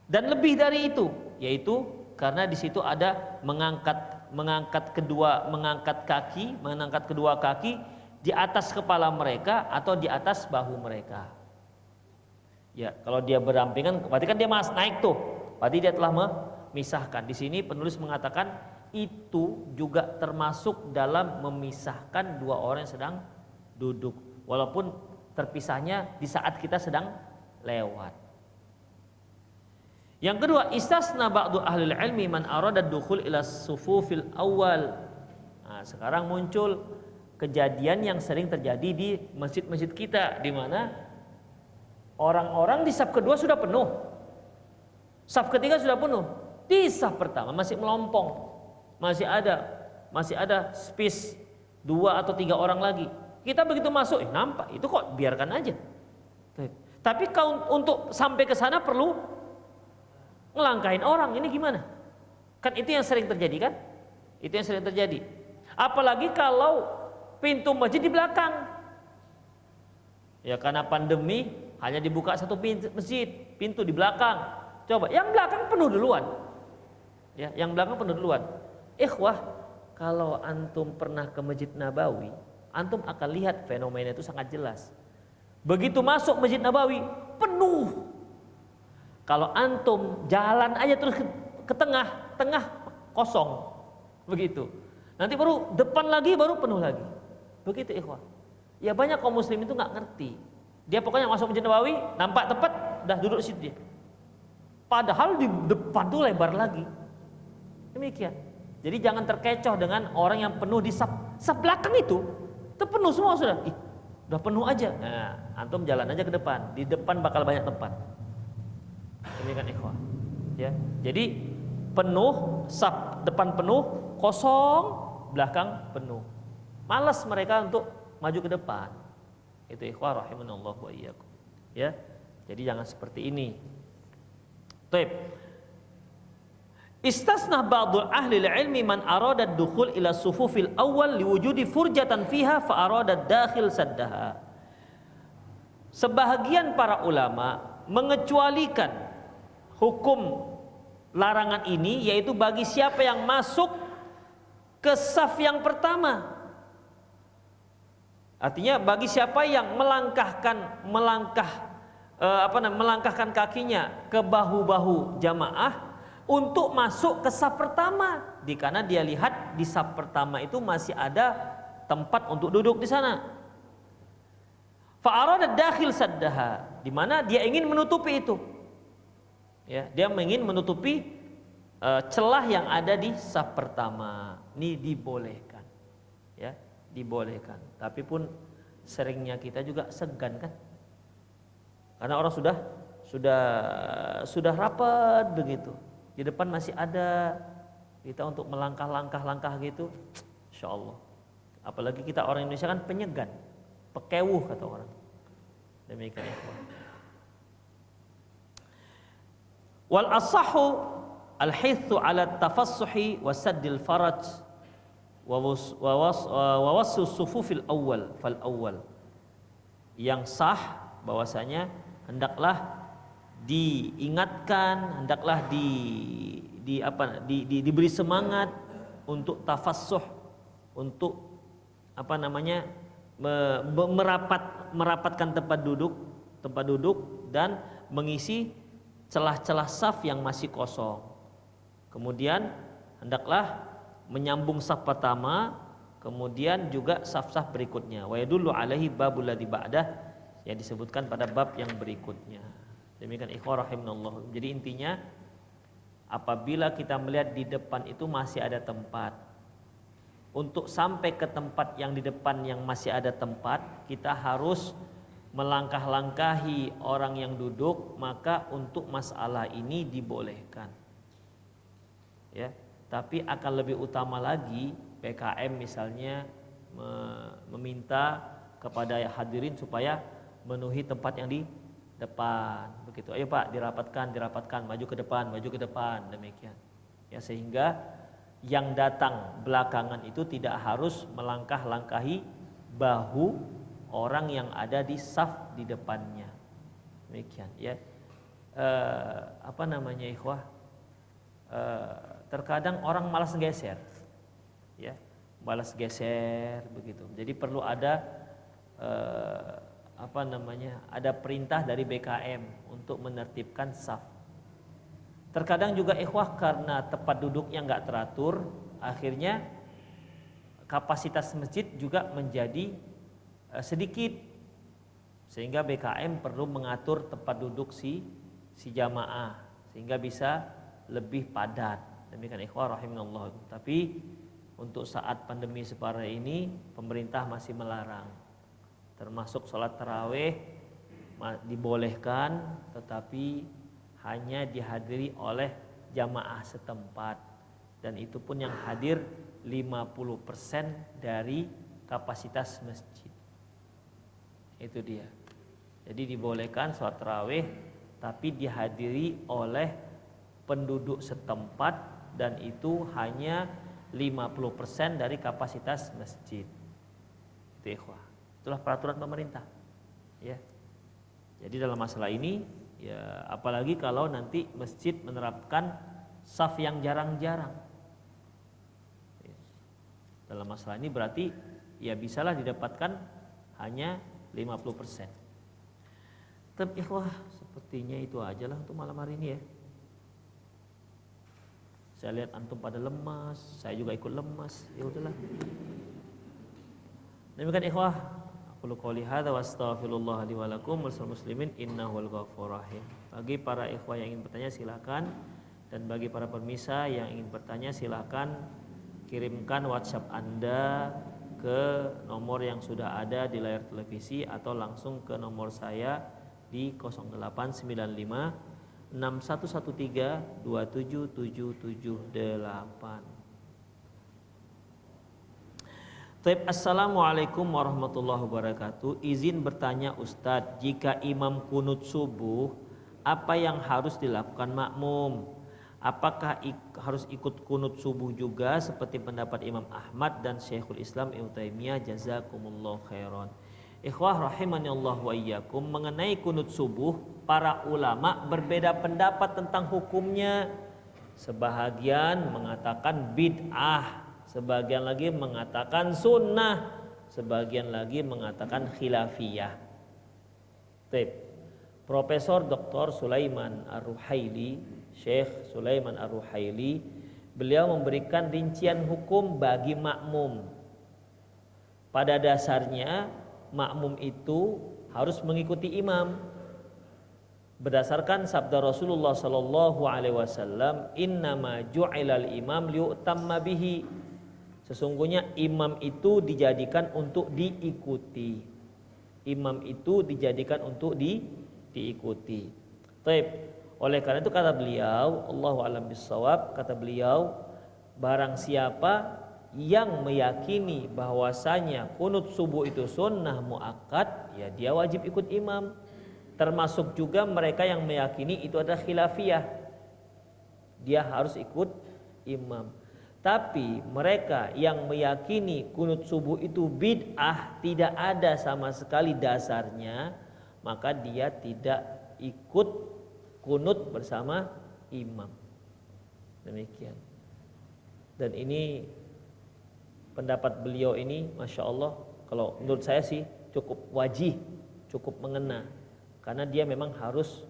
dan lebih dari itu, yaitu karena di situ ada mengangkat kedua kaki di atas kepala mereka atau di atas bahu mereka. Ya, kalau dia berdampingan berarti kan dia naik tuh. Berarti dia telah memisahkan. Di sini penulis mengatakan itu juga termasuk dalam memisahkan dua orang yang sedang duduk, walaupun terpisahnya di saat kita sedang lewat. Yang kedua, istasna ba'du ahlil ilmi man arada dukhul ila sufufil awal. Nah, sekarang muncul kejadian yang sering terjadi di masjid-masjid kita, di mana orang-orang di saf kedua sudah penuh, saf ketiga sudah penuh, di saf pertama masih melompong, masih ada space 2 atau 3 orang lagi. Kita begitu masuk, nampak itu kok, biarkan aja. Tapi kalau untuk sampai ke sana perlu ngelangkahin orang, ini gimana? Kan itu yang sering terjadi kan? Itu yang sering terjadi. Apalagi kalau pintu masjid di belakang. Ya karena pandemi hanya dibuka satu pintu di belakang. Coba yang belakang penuh duluan. Ya, yang belakang penuh duluan. Ikhwah, kalau antum pernah ke Masjid Nabawi, antum akan lihat fenomena itu sangat jelas. Begitu masuk Masjid Nabawi penuh. Kalau antum jalan aja terus ke tengah kosong, begitu. Nanti baru depan lagi baru penuh lagi. Begitu ikhwah. Ya banyak kaum muslim itu nggak ngerti. Dia pokoknya masuk Masjid Nabawi, nampak tepat, dah duduk situ dia. Padahal di depan tuh lebar lagi. Demikian. Jadi jangan terkecoh dengan orang yang penuh di saf belakang itu penuh semua sudah. Udah penuh aja. Nah, antum jalan aja ke depan. Di depan bakal banyak tempat. Demikian ikhwah. Ya. Jadi penuh, saf depan penuh, kosong, belakang penuh. Malas mereka untuk maju ke depan. Itu ikhwah rahimanallahu wa iyyakum. Ya. Jadi jangan seperti ini. Baik. Istasna ba'dul ahli ilmi man arada dukhul ila sufufil awal liwujudi furjatan fiha fa arada dakhil saddaha. Sebahagian para ulama mengecualikan hukum larangan ini, yaitu bagi siapa yang masuk ke saf yang pertama. Artinya bagi siapa yang melangkahkan kakinya ke bahu-bahu jamaah untuk masuk ke saf pertama, karena dia lihat di saf pertama itu masih ada tempat untuk duduk di sana. Fa arada dakhil saddaha, di mana dia ingin menutupi itu. Ya, dia ingin menutupi celah yang ada di saf pertama. Ini dibolehkan. Ya, dibolehkan. Tapi pun seringnya kita juga segan kan? Karena orang sudah rapat begitu. Di depan masih ada kita untuk melangkah-langkah gitu, insya Allah. Apalagi kita orang Indonesia kan penyegan, pekewuh kata orang. Demikian ikhwan. Wal asahhu al-hithu ala tafassuhi wa saddil faraj wa wassu sufufil awwal fal awwal. Yang sah bahwasanya hendaklah diingatkan, hendaklah diberi semangat untuk tafassuh, untuk merapatkan tempat duduk dan mengisi celah-celah saf yang masih kosong. Kemudian hendaklah menyambung saf pertama, kemudian juga saf-saf berikutnya. Wa yadullu alaihi babul ladzi ba'dah, yang disebutkan pada bab yang berikutnya. Demikian ikhwah rahimanallah. Jadi intinya apabila kita melihat di depan itu masih ada tempat, untuk sampai ke tempat yang di depan yang masih ada tempat, kita harus melangkah-langkahi orang yang duduk, maka untuk masalah ini dibolehkan. Ya, tapi akan lebih utama lagi PKM misalnya meminta kepada hadirin supaya memenuhi tempat yang di depan, begitu. Ayo Pak, dirapatkan, maju ke depan, demikian. Ya, sehingga yang datang belakangan itu tidak harus melangkah-langkahi bahu orang yang ada di saf di depannya. Demikian ya. Ikhwah? Terkadang orang malas geser. Ya, malas geser begitu. Jadi perlu ada ada perintah dari BKM untuk menertibkan saf. Terkadang juga ikhwah karena tempat duduknya enggak teratur, akhirnya kapasitas masjid juga menjadi sedikit, sehingga BKM perlu mengatur tempat duduk si jamaah sehingga bisa lebih padat. Demikian ikhwah rahimanallah. Tapi untuk saat pandemi seperti ini pemerintah masih melarang, termasuk sholat tarawih dibolehkan, tetapi hanya dihadiri oleh jamaah setempat, dan itu pun yang hadir 50% dari kapasitas masjid. Itu dia. Jadi dibolehkan sholat tarawih tapi dihadiri oleh penduduk setempat, dan itu hanya 50% dari kapasitas masjid. Itu ikhwah. Itulah peraturan pemerintah. Ya. Jadi dalam masalah ini, ya apalagi kalau nanti masjid menerapkan saf yang jarang-jarang. Dalam masalah ini berarti ya bisalah didapatkan hanya 50%. Tapi ikhwah, sepertinya itu aja lah untuk malam hari ini ya. Saya lihat antum pada lemas, saya juga ikut lemas. Ya udahlah. Demikian ikhwah, aku qouli hadza wa astaghfirullah li wa lakum wal muslimin innahu al-ghafurur rahim. Bagi para ikhwah yang ingin bertanya silakan, dan bagi para pemirsa yang ingin bertanya silakan kirimkan WhatsApp Anda ke nomor yang sudah ada di layar televisi atau langsung ke nomor saya di 0895 6113 27778. Taib, assalamualaikum warahmatullahi wabarakatuh. Izin bertanya Ustadz, jika imam kunut subuh, apa yang harus dilakukan makmum? Apakah harus ikut kunut subuh juga seperti pendapat Imam Ahmad dan Syekhul Islam Ibnu Taimiyah, jazakumullah khairan. Ikhwah rahimanallah wa iyyakum, mengenai kunut subuh para ulama berbeda pendapat tentang hukumnya. Sebahagian mengatakan bid'ah, sebagian lagi mengatakan sunnah, sebagian lagi mengatakan khilafiyah. Profesor Dr. Sulaiman Ar-Ruhaili, Syekh Sulaiman Ar-Ruhaili, beliau memberikan rincian hukum bagi makmum. Pada dasarnya makmum itu harus mengikuti imam berdasarkan sabda Rasulullah sallallahu alaihi wasallam, innama ju'ilal imam liyutamma bihi. Sesungguhnya imam itu dijadikan untuk diikuti. Imam itu dijadikan untuk diikuti. Taib. Oleh karena itu kata beliau, Allahu a'lam bissawab, kata beliau, barang siapa yang meyakini bahwasanya kunut subuh itu sunnah muakkad, ya dia wajib ikut imam. Termasuk juga mereka yang meyakini itu adalah khilafiyah, dia harus ikut imam. Tapi mereka yang meyakini kunut subuh itu bid'ah, tidak ada sama sekali dasarnya, maka dia tidak ikut kunut bersama imam. Demikian. Dan ini pendapat beliau ini, masya Allah, kalau menurut saya sih cukup wajih, cukup mengena, karena dia memang harus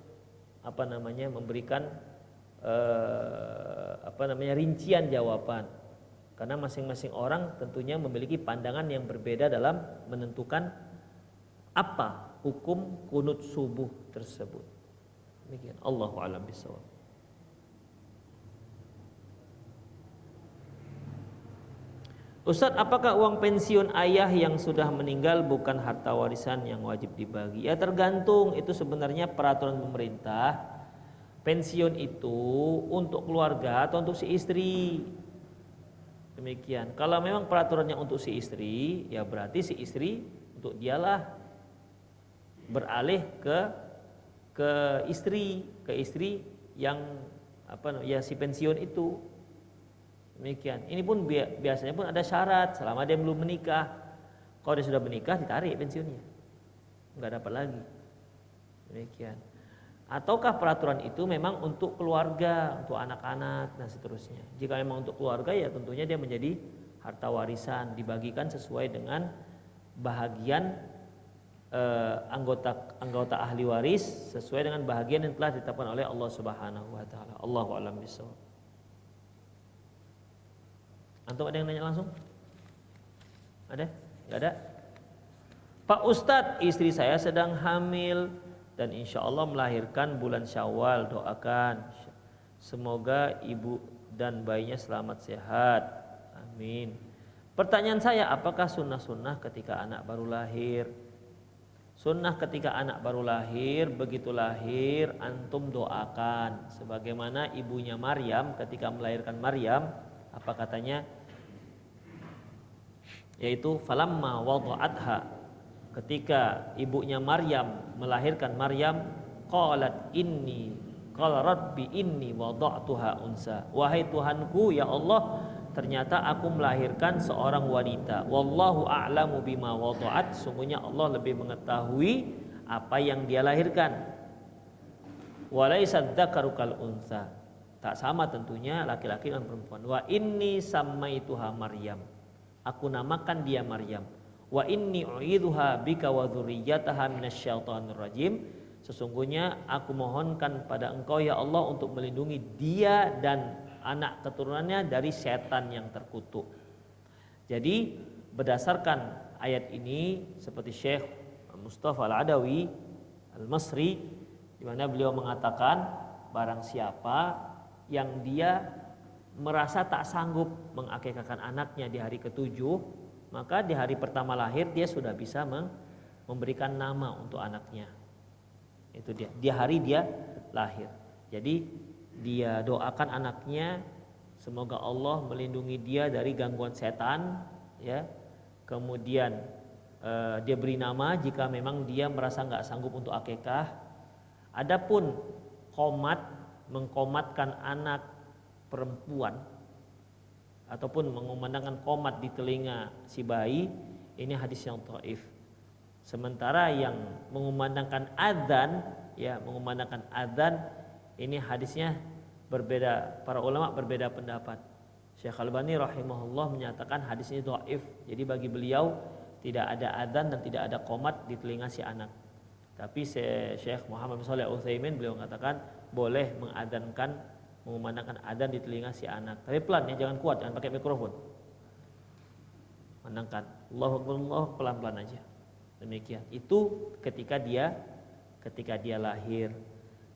memberikan rincian jawaban, karena masing-masing orang tentunya memiliki pandangan yang berbeda dalam menentukan apa hukum kunut subuh tersebut. Demikian. Allahu a'lam bishawab. Ustaz, apakah uang pensiun ayah yang sudah meninggal bukan harta warisan yang wajib dibagi? Ya tergantung, itu sebenarnya peraturan pemerintah. Pensiun itu untuk keluarga atau untuk si istri. Demikian. Kalau memang peraturannya untuk si istri, ya berarti si istri untuk dialah beralih ke istri yang si pensiun itu. Demikian. Ini pun biasanya pun ada syarat, selama dia belum menikah. Kalau dia sudah menikah, ditarik pensiunnya, nggak dapat lagi. Demikian. Ataukah peraturan itu memang untuk keluarga, untuk anak-anak dan seterusnya. Jika memang untuk keluarga, ya tentunya dia menjadi harta warisan, dibagikan sesuai dengan bahagian anggota ahli waris, sesuai dengan bahagian yang telah ditetapkan oleh Allah Subhanahu wa taala. Allahu a'lam bishawab. Antum ada yang nanya langsung? Ada? Enggak ada? Pak Ustadz, istri saya sedang hamil dan insya Allah melahirkan bulan Syawal. Doakan semoga ibu dan bayinya selamat sehat. Amin. Pertanyaan saya, apakah sunnah-sunnah ketika anak baru lahir? Sunnah ketika anak baru lahir, begitu lahir antum doakan sebagaimana ibunya Maryam ketika melahirkan Maryam, apa katanya? Yaitu falamma wada'atha, ketika ibunya Maryam melahirkan Maryam, qalat qala rabbi inni wada'tuha unsa, wahai Tuhanku, ya Allah, ternyata aku melahirkan seorang wanita. Wallahu a'lamu bima wada'at, sungguhnya Allah lebih mengetahui apa yang dia lahirkan. Walaysa dzakaru kal unsa, tak sama tentunya laki-laki dan perempuan. Wa inni sammaituha Maryam, aku namakan dia Maryam. Wa inni u'idzuha bika wa dzurriyyataha minasyaitonir rajim, sesungguhnya aku mohonkan pada Engkau ya Allah untuk melindungi dia dan anak keturunannya dari setan yang terkutuk. Jadi berdasarkan ayat ini, seperti Syekh Mustafa Al-Adawi Al-Masri, di mana beliau mengatakan barang siapa yang dia merasa tak sanggup mengakikahkan anaknya di hari ketujuh, maka di hari pertama lahir dia sudah bisa memberikan nama untuk anaknya. Itu dia, di hari dia lahir. Jadi dia doakan anaknya semoga Allah melindungi dia dari gangguan setan, ya. Kemudian dia beri nama jika memang dia merasa nggak sanggup untuk akikah. Adapun mengkomatkan anak perempuan ataupun mengumandangkan qomat di telinga si bayi, ini hadis yang dhaif. Sementara yang mengumandangkan adzan, ya, mengumandangkan adzan, ini hadisnya berbeda, para ulama berbeda pendapat. Syekh Al-Albani rahimahullah menyatakan hadis ini dhaif. Jadi bagi beliau tidak ada adzan dan tidak ada qomat di telinga si anak. Tapi Syekh Muhammad bin Shalih Al-Utsaimin beliau mengatakan boleh mengumandangkan adzan di telinga si anak. Tapi pelan ya, jangan kuat, jangan pakai mikrofon. Mandangkan Allahu Akbar, Allah, pelan-pelan aja. Demikian. Itu ketika dia lahir.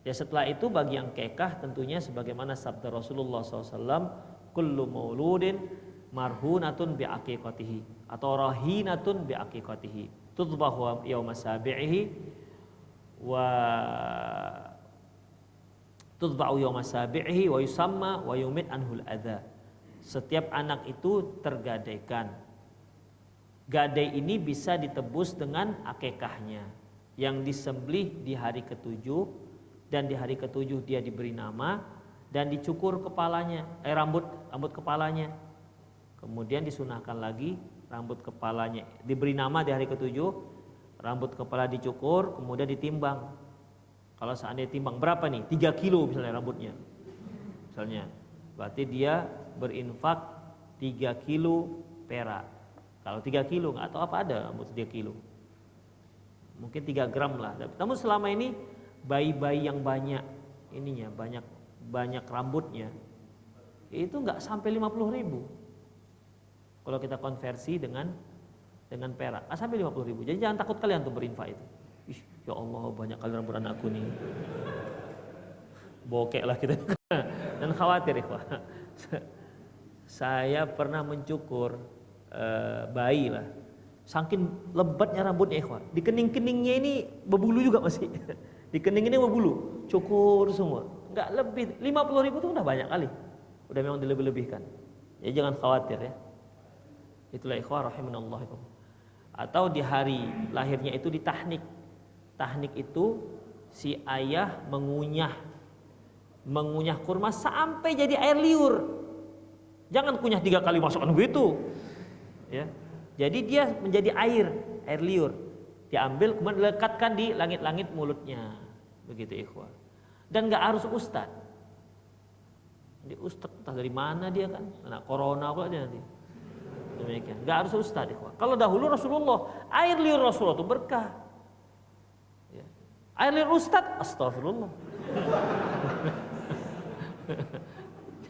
Ya setelah itu bagi yang kekah tentunya sebagaimana sabda Rasulullah SAW, kullu mauludin marhunatun bi'aqiqatihi atau rahinatun bi'aqiqatihi tudbahu yawma sabi'ihi wa tudba'u yawma sabi'ihi wa yusamma wa yumit anhul adha. setiap anak itu tergadaikan. Gadai ini bisa ditebus dengan akekahnya yang disembelih di hari ketujuh, dan di hari ketujuh dia diberi nama dan dicukur kepalanya, rambut kepalanya. Kemudian disunahkan lagi rambut kepalanya diberi nama di hari ketujuh, rambut kepala dicukur, kemudian ditimbang. Kalau seandainya timbang berapa nih? 3 kilo misalnya rambutnya. Misalnya, berarti dia berinfak 3 kilo perak. Kalau 3 kilo nggak tahu apa ada rambut 3 kilo. Mungkin 3 gram lah. Namun selama ini bayi-bayi yang banyak ininya, banyak rambutnya, itu nggak sampai 50.000. Kalau kita konversi dengan perak, nggak sampai 50.000. Jadi jangan takut kalian tuh berinfak itu. Ih, ya Allah banyak kali rambut anakku nih. Bokek lah kita. Dan khawatir ikhwah. Saya pernah mencukur bayi lah. Saking lebatnya rambutnya ikhwah. Di kening-keningnya ini berbulu juga masih. Di kening ini berbulu. Cukur semua. Enggak lebih 50.000 itu udah banyak kali. Udah memang dilebih-lebihkan. Ya jangan khawatir ya. Itulah ikhwah rahimanallah itu. Atau di hari lahirnya itu ditahnik. Tahnik itu si ayah mengunyah kurma sampai jadi air liur. Jangan kunyah 3 kali masukkan begitu. Ya. Jadi dia menjadi air liur. Diambil kemudian dilekatkan di langit-langit mulutnya. Begitu ikhwah. Dan enggak harus ustad. Jadi ustad entah dari mana dia kan, anak corona pula dia nanti. Demikian. Enggak harus ustad ikhwah. Kalau dahulu Rasulullah, air liur Rasulullah itu berkah. Ya. Air liur ustad, astagfirullah.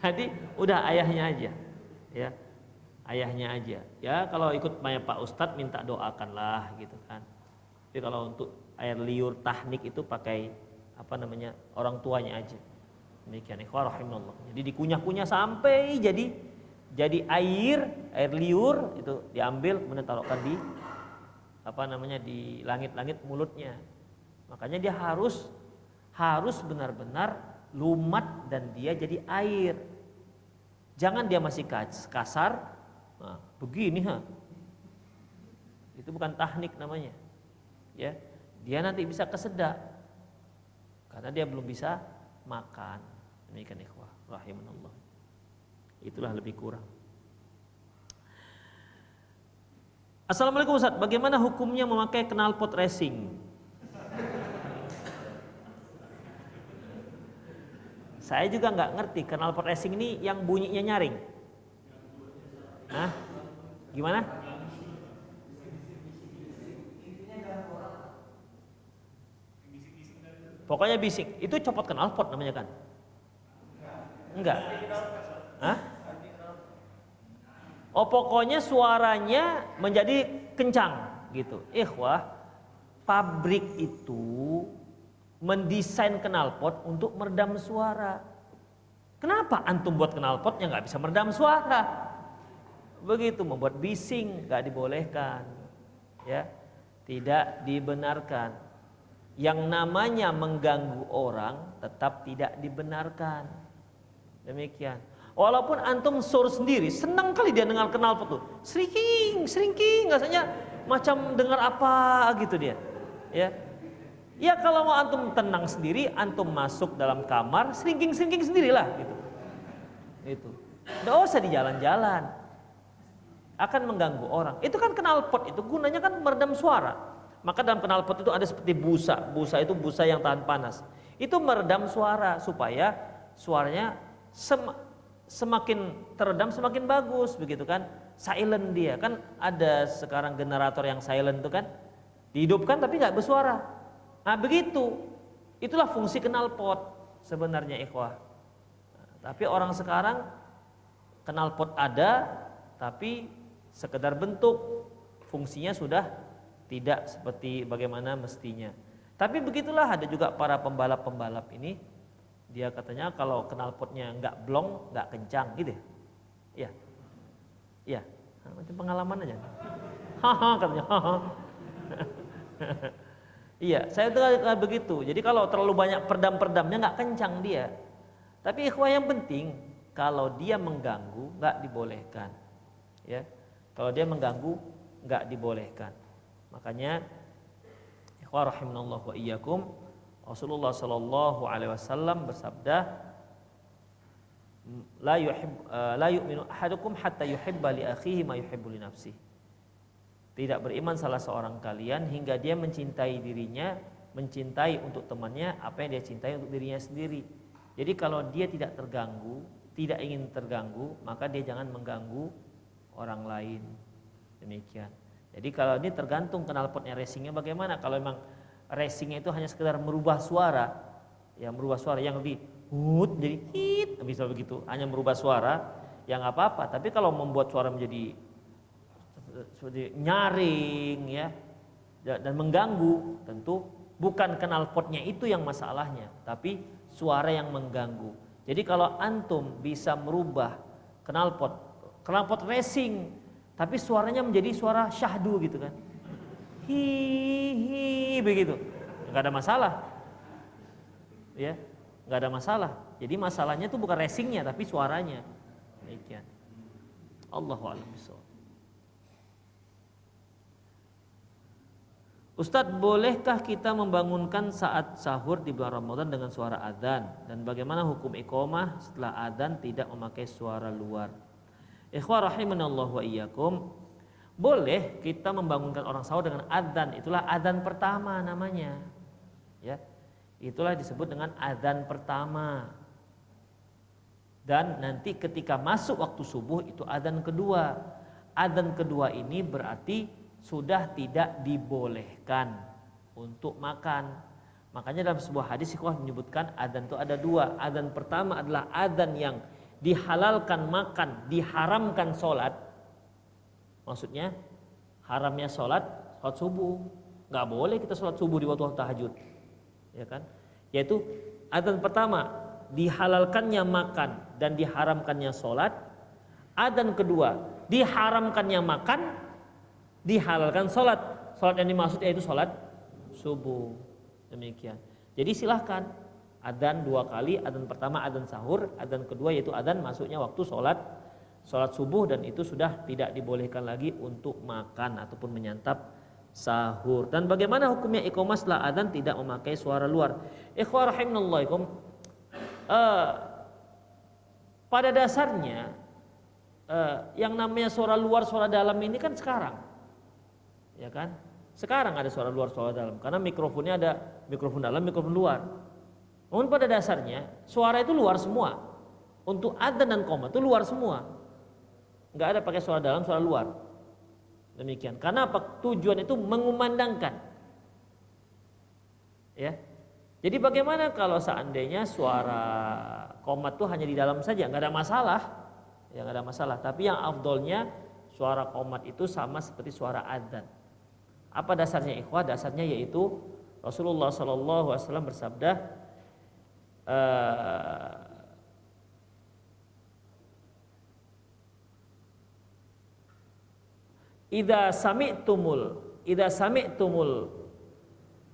Jadi udah ayahnya aja. Ya. Ayahnya aja. Ya kalau ikut banyak Pak Ustadz minta doakanlah gitu kan. Tapi kalau untuk air liur tahnik itu pakai orang tuanya aja. Demikian ikhwah rahimallah. Jadi dikunyah-kunyah sampai jadi air liur itu diambil kemudian taruhkan di di langit-langit mulutnya. Makanya dia harus benar-benar lumat dan dia jadi air. Jangan dia masih kasar. Nah, begini itu bukan tahnik namanya. Ya, dia nanti bisa kesedak karena dia belum bisa makan. Demikian ikhwah rahimanallah. Itulah lebih kurang. Assalamualaikum Ustaz, bagaimana hukumnya memakai knalpot racing? Saya juga nggak ngerti knalpot racing ini yang bunyinya nyaring. Hah? Gimana? Pokoknya bisik. Itu copot knalpot namanya kan? Enggak. Hah? Oh, pokoknya suaranya menjadi kencang gitu. Ikhwah, pabrik itu mendesain knalpot untuk meredam suara. Kenapa antum buat knalpotnya nggak bisa meredam suara? Begitu membuat bising, nggak dibolehkan, ya, tidak dibenarkan. Yang namanya mengganggu orang tetap tidak dibenarkan. Demikian. Walaupun antum suruh sendiri, senang kali dia dengar knalpot tuh, seringking, rasanya macam dengar apa gitu dia, ya. Ya kalau mau antum tenang sendiri, antum masuk dalam kamar, seringking sendirilah gitu. Itu. Nggak usah di jalan-jalan. Akan mengganggu orang. Itu kan knalpot itu gunanya kan meredam suara. Maka dalam knalpot itu ada seperti busa. Busa itu busa yang tahan panas. Itu meredam suara supaya suaranya semakin teredam semakin bagus begitu kan. Silent dia kan, ada sekarang generator yang silent itu kan. Dihidupkan tapi nggak bersuara. Nah begitu. Itulah fungsi knalpot sebenarnya ikhwah. Tapi orang sekarang knalpot ada tapi sekedar bentuk, fungsinya sudah tidak seperti bagaimana mestinya. Tapi begitulah, ada juga para pembalap ini, dia katanya kalau knalpotnya nggak blong, nggak kencang gitu ya. Iya, macam pengalaman aja. Haha katanya. Iya, saya dengar begitu. Jadi kalau terlalu banyak perdam-perdamnya nggak kencang dia. Tapi ikhwah yang penting kalau dia mengganggu nggak dibolehkan. Ya, kalau dia mengganggu nggak dibolehkan. Makanya, ikhwah rahimanallahu wa iyyakum, Rasulullah Shallallahu Alaihi Wasallam bersabda, la yu'minu ahadukum hatta yuhibba li akhihi ma yuhibbu li nafsihi. Tidak beriman salah seorang kalian hingga dia mencintai dirinya, mencintai untuk temannya apa yang dia cintai untuk dirinya sendiri. Jadi kalau dia tidak terganggu, tidak ingin terganggu, maka dia jangan mengganggu orang lain. Demikian. Jadi kalau ini tergantung knalpotnya racingnya bagaimana. Kalau memang racingnya itu hanya sekedar merubah suara, ya merubah suara yang lebih hut jadi hit, bisa begitu, hanya merubah suara, ya nggak apa-apa. Tapi kalau membuat suara menjadi seperti nyaring, ya, dan mengganggu, tentu bukan knalpotnya itu yang masalahnya, tapi suara yang mengganggu. Jadi kalau antum bisa merubah knalpot racing, tapi suaranya menjadi suara syahdu gitu kan, hi begitu, nggak ada masalah, ya, nggak ada masalah. Jadi masalahnya itu bukan racingnya, tapi suaranya. Demikian. Allahu a'lam bishawab. Ustadz, bolehkah kita membangunkan saat sahur di bulan Ramadan dengan suara adzan? Dan bagaimana hukum iqamah setelah adzan tidak memakai suara luar? Ikhwah rahimanallahu wa iyyakum, boleh kita membangunkan orang sahur dengan adzan. Itulah adzan pertama namanya. Ya. Itulah disebut dengan adzan pertama. Dan nanti ketika masuk waktu subuh itu adzan kedua. Adzan kedua ini berarti sudah tidak dibolehkan untuk makan. Makanya dalam sebuah hadis ikhwah menyebutkan adzan itu ada dua. Adzan pertama adalah adzan yang dihalalkan makan, diharamkan sholat. Maksudnya haramnya sholat subuh. Nggak boleh kita sholat subuh di waktu tahajud, ya kan? Yaitu adzan pertama dihalalkannya makan dan diharamkannya sholat. Adzan kedua diharamkannya makan, dihalalkan sholat. Sholat yang dimaksud yaitu sholat subuh. Demikian. Jadi silahkan adzan dua kali. Adzan pertama adzan sahur, adzan kedua yaitu adzan masuknya waktu sholat subuh, dan itu sudah tidak dibolehkan lagi untuk makan ataupun menyantap sahur. Dan bagaimana hukumnya iqamah setelah adzan tidak memakai suara luar? Ikhwah rahimanallahu, pada dasarnya yang namanya suara luar suara dalam ini kan sekarang, ya kan? Sekarang ada suara luar suara dalam karena mikrofonnya ada mikrofon dalam, mikrofon luar. Namun pada dasarnya suara itu luar semua. Untuk adzan dan qomat itu luar semua. Enggak ada pakai suara dalam, suara luar. Demikian. Karena apa? Tujuan itu mengumandangkan. Ya. Jadi bagaimana kalau seandainya suara qomat itu hanya di dalam saja, enggak ada masalah. Ya, enggak ada masalah. Tapi yang afdolnya suara qomat itu sama seperti suara adzan. Apa dasarnya ikhwah? Dasarnya yaitu Rasulullah SAW bersabda, idza sami'tumul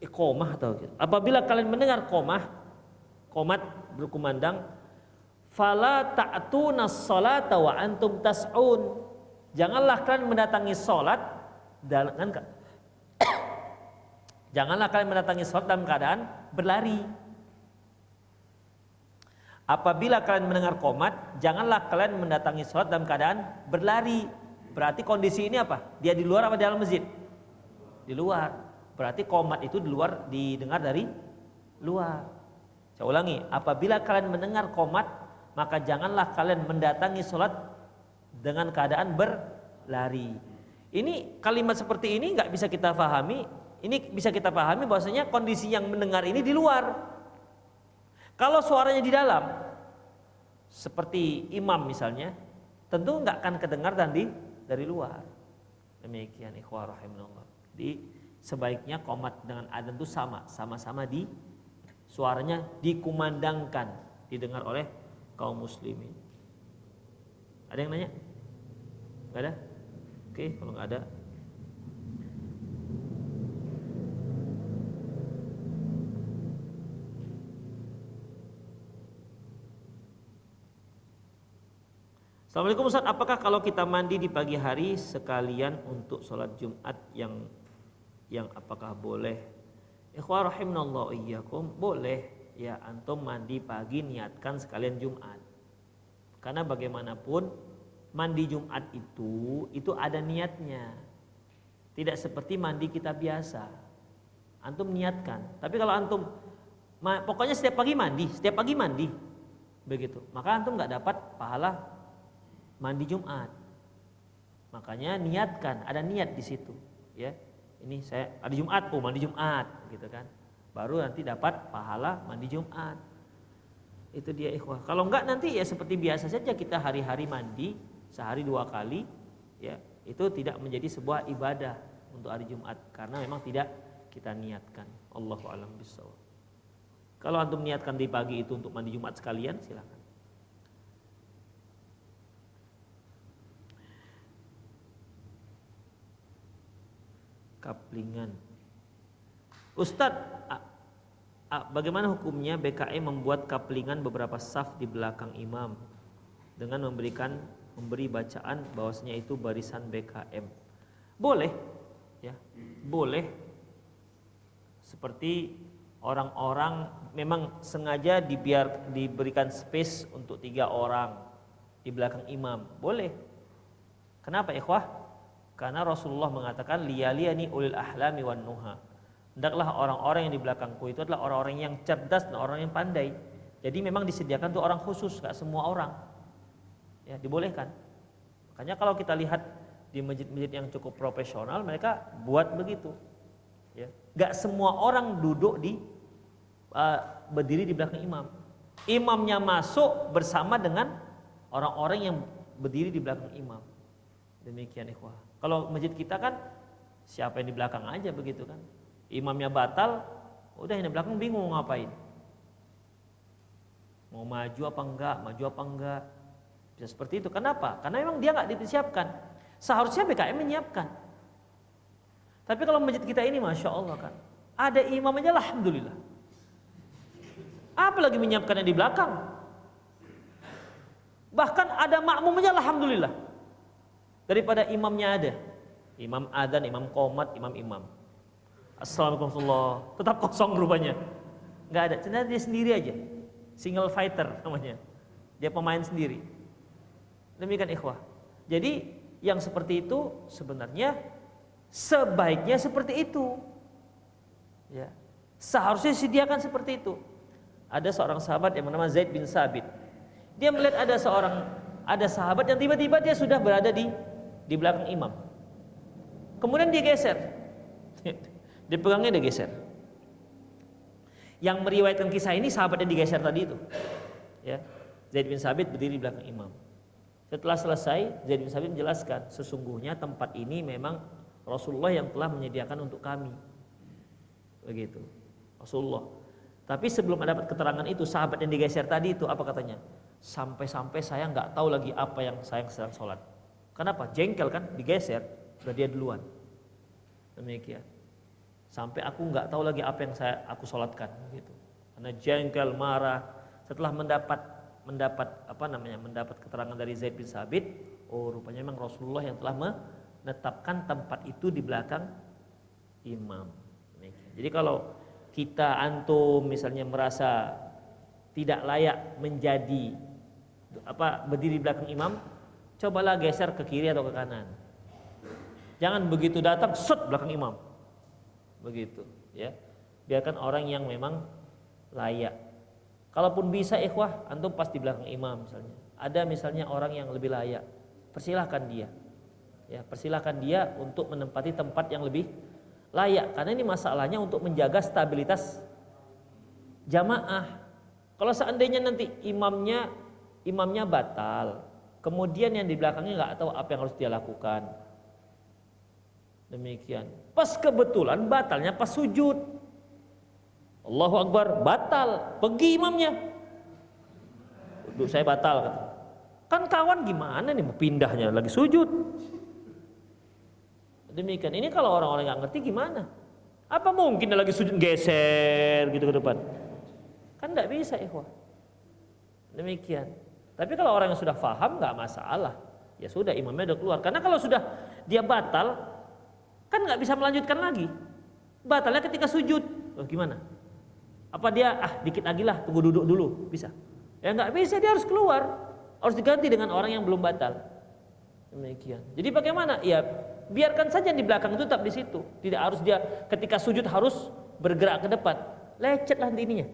iqamah, atau apabila kalian mendengar qomat berkumandang, fala ta'tunas salata wa antum tas'un, janganlah kalian mendatangi salat dalam keadaan berlari. Apabila kalian mendengar qomat, janganlah kalian mendatangi salat dalam keadaan berlari. Berarti kondisi ini apa? Dia di luar apa di dalam masjid? Di luar. Berarti qomat itu di luar, didengar dari luar. Saya ulangi, apabila kalian mendengar qomat, maka janganlah kalian mendatangi salat dengan keadaan berlari. Ini kalimat seperti ini nggak bisa kita pahami. Ini bisa kita pahami bahwasanya kondisi yang mendengar ini di luar. Kalau suaranya di dalam, seperti imam misalnya, tentu nggak akan kedengar dari luar. Demikian ikhwah rahimanallah. Jadi sebaiknya qomat dengan adzan itu sama-sama di suaranya dikumandangkan, didengar oleh kaum muslimin. Ada yang nanya? Nggak ada? Oke, kalau nggak ada, Assalamualaikum Ustaz, apakah kalau kita mandi di pagi hari sekalian untuk sholat Jumat yang apakah boleh? Ikhwah rahimanallahu iyyakum, boleh ya, antum mandi pagi niatkan sekalian Jumat. Karena bagaimanapun mandi Jumat itu ada niatnya. Tidak seperti mandi kita biasa. Antum niatkan. Tapi kalau antum pokoknya setiap pagi mandi. Begitu. Maka antum enggak dapat pahala mandi Jumat. Makanya niatkan, ada niat di situ, ya. Ini saya ada Jumat, mandi Jumat, gitu kan. Baru nanti dapat pahala mandi Jumat. Itu dia ikhwah. Kalau enggak nanti ya seperti biasa saja kita hari-hari mandi sehari 2 kali, ya. Itu tidak menjadi sebuah ibadah untuk hari Jumat karena memang tidak kita niatkan. Allahu a'lam bishawab. Kalau antum niatkan di pagi itu untuk mandi Jumat sekalian, silakan. Kaplingan. Ustadz, bagaimana hukumnya BKM membuat kaplingan beberapa saf di belakang imam dengan memberi bacaan bahwasanya itu barisan BKM? Boleh, ya, boleh. Seperti orang-orang memang sengaja diberikan space untuk 3 orang di belakang imam, boleh. Kenapa ikhwah? Karena Rasulullah mengatakan liyaliyani ulil ahlami wan nuha. Hendaklah orang-orang yang di belakangku itu adalah orang-orang yang cerdas dan orang yang pandai. Jadi memang disediakan untuk orang khusus, gak semua orang. Ya, dibolehkan. Makanya kalau kita lihat di masjid-masjid yang cukup profesional, mereka buat begitu. Ya. Gak semua orang duduk berdiri di belakang imam. Imamnya masuk bersama dengan orang-orang yang berdiri di belakang imam. Demikian ikhwah. Kalau masjid kita kan siapa yang di belakang aja begitu kan. Imamnya batal, udah yang di belakang bingung mau ngapain. Mau maju apa enggak. Bisa seperti itu. Kenapa? Karena memang dia enggak disiapkan. Seharusnya BKM menyiapkan. Tapi kalau masjid kita ini Masya Allah kan, ada imam aja alhamdulillah. Apalagi menyiapkan yang di belakang. Bahkan ada makmum aja alhamdulillah. Daripada imamnya ada. Imam adzan, imam qomat, imam. Assalamualaikum warahmatullahi, tetap kosong rupanya. Enggak ada, ternyata dia sendiri aja. Single fighter namanya. Dia pemain sendiri. Demikian ikhwah. Jadi yang seperti itu sebenarnya sebaiknya seperti itu. Ya. Seharusnya disediakan seperti itu. Ada seorang sahabat yang bernama Zaid bin Sabit. Dia melihat ada sahabat yang tiba-tiba dia sudah berada di belakang imam. Kemudian dia geser. Dipegangnya dia geser. Yang meriwayatkan kisah ini sahabat yang digeser tadi itu. Ya. Zaid bin Sabit berdiri di belakang imam. Setelah selesai, Zaid bin Sabit menjelaskan, sesungguhnya tempat ini memang Rasulullah yang telah menyediakan untuk kami. Begitu. Rasulullah. Tapi sebelum dapat keterangan itu, sahabat yang digeser tadi itu apa katanya? Sampai-sampai saya nggak tahu lagi apa yang saya sedang sholat. Kenapa? Jengkel kan, digeser, sudah dia duluan. Demikian. Sampai aku nggak tahu lagi apa yang aku sholatkan, gitu. Karena jengkel, marah. Setelah mendapat keterangan dari Zaid bin Sabit, oh rupanya memang Rasulullah yang telah menetapkan tempat itu di belakang imam. Demikian. Jadi kalau kita antum misalnya merasa tidak layak menjadi berdiri di belakang imam, cobalah geser ke kiri atau ke kanan. Jangan begitu datang belakang imam. Begitu, ya. Biarkan orang yang memang layak. Kalaupun bisa ikhwah, antum pas di belakang imam misalnya. Ada misalnya orang yang lebih layak, persilahkan dia. Ya, persilahkan dia untuk menempati tempat yang lebih layak. Karena ini masalahnya untuk menjaga stabilitas jamaah. Kalau seandainya nanti imamnya batal, kemudian yang di belakangnya nggak tahu apa yang harus dia lakukan. Demikian. Pas kebetulan batalnya pas sujud. Allahu Akbar, batal. Pergi imamnya. Saya batal kata. Kan kawan gimana nih mau pindahnya lagi sujud. Demikian. Ini kalau orang-orang nggak ngerti gimana? Apa mungkin dia lagi sujud geser gitu ke depan? Kan nggak bisa ikhwah. Demikian. Tapi kalau orang yang sudah paham nggak masalah. Ya sudah, imamnya udah keluar. Karena kalau sudah dia batal, kan nggak bisa melanjutkan lagi. Batalnya ketika sujud. Oh, gimana? Apa dia dikit lagi lah, tunggu duduk dulu, bisa? Ya nggak bisa, dia harus keluar, harus diganti dengan orang yang belum batal. Demikian. Jadi bagaimana? Ya biarkan saja di belakang itu tetap di situ. Tidak harus dia ketika sujud harus bergerak ke depan. Lecet lah ininya.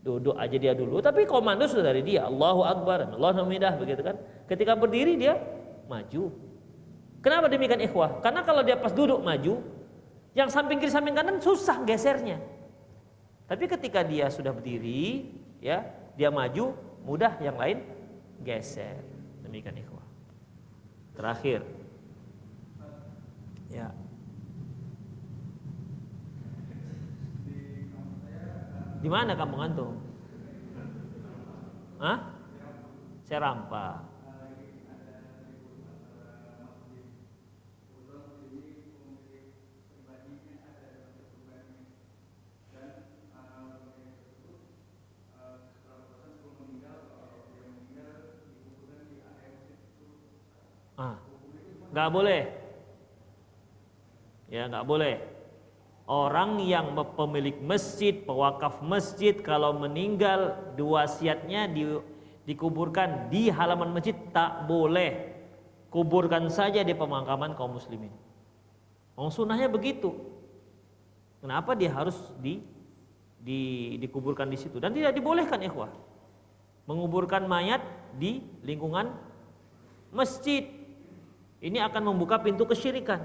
Duduk aja dia dulu, tapi komando sudah dari dia. Allahu Akbar, Allahu Hamidah, begitu kan? Ketika berdiri dia maju. Kenapa demikian ikhwah? Karena kalau dia pas duduk maju, yang samping kiri samping kanan susah gesernya. Tapi ketika dia sudah berdiri, ya, dia maju, mudah yang lain geser. Demikian ikhwah. Terakhir. Ya. Di mana kampung antum? Hah? Serampa. Nggak boleh. Ya, nggak boleh. Orang yang pemilik masjid, pewakaf masjid, kalau meninggal wasiatnya dikuburkan di halaman masjid, tak boleh. Kuburkan saja di pemakaman kaum muslimin. Sunnahnya begitu. Kenapa dia harus dikuburkan di situ? Dan tidak dibolehkan ikhwah menguburkan mayat di lingkungan masjid. Ini akan membuka pintu kesyirikan.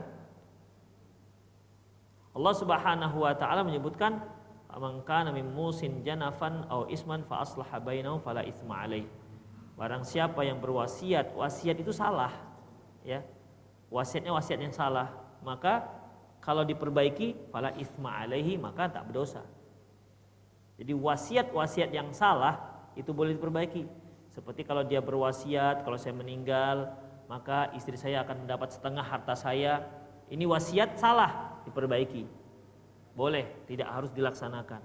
Allah Subhanahu wa taala menyebutkan, "Man kana min musin janafan aw isman fa aslaha bainahum fala itsma alaih." Barang siapa yang berwasiat, wasiat itu salah, ya. Wasiatnya wasiat yang salah, maka kalau diperbaiki fala itsma alaihi, maka tak berdosa. Jadi wasiat yang salah itu boleh diperbaiki. Seperti kalau dia berwasiat, kalau saya meninggal, maka istri saya akan mendapat setengah harta saya. Ini wasiat salah, diperbaiki. Boleh, tidak harus dilaksanakan.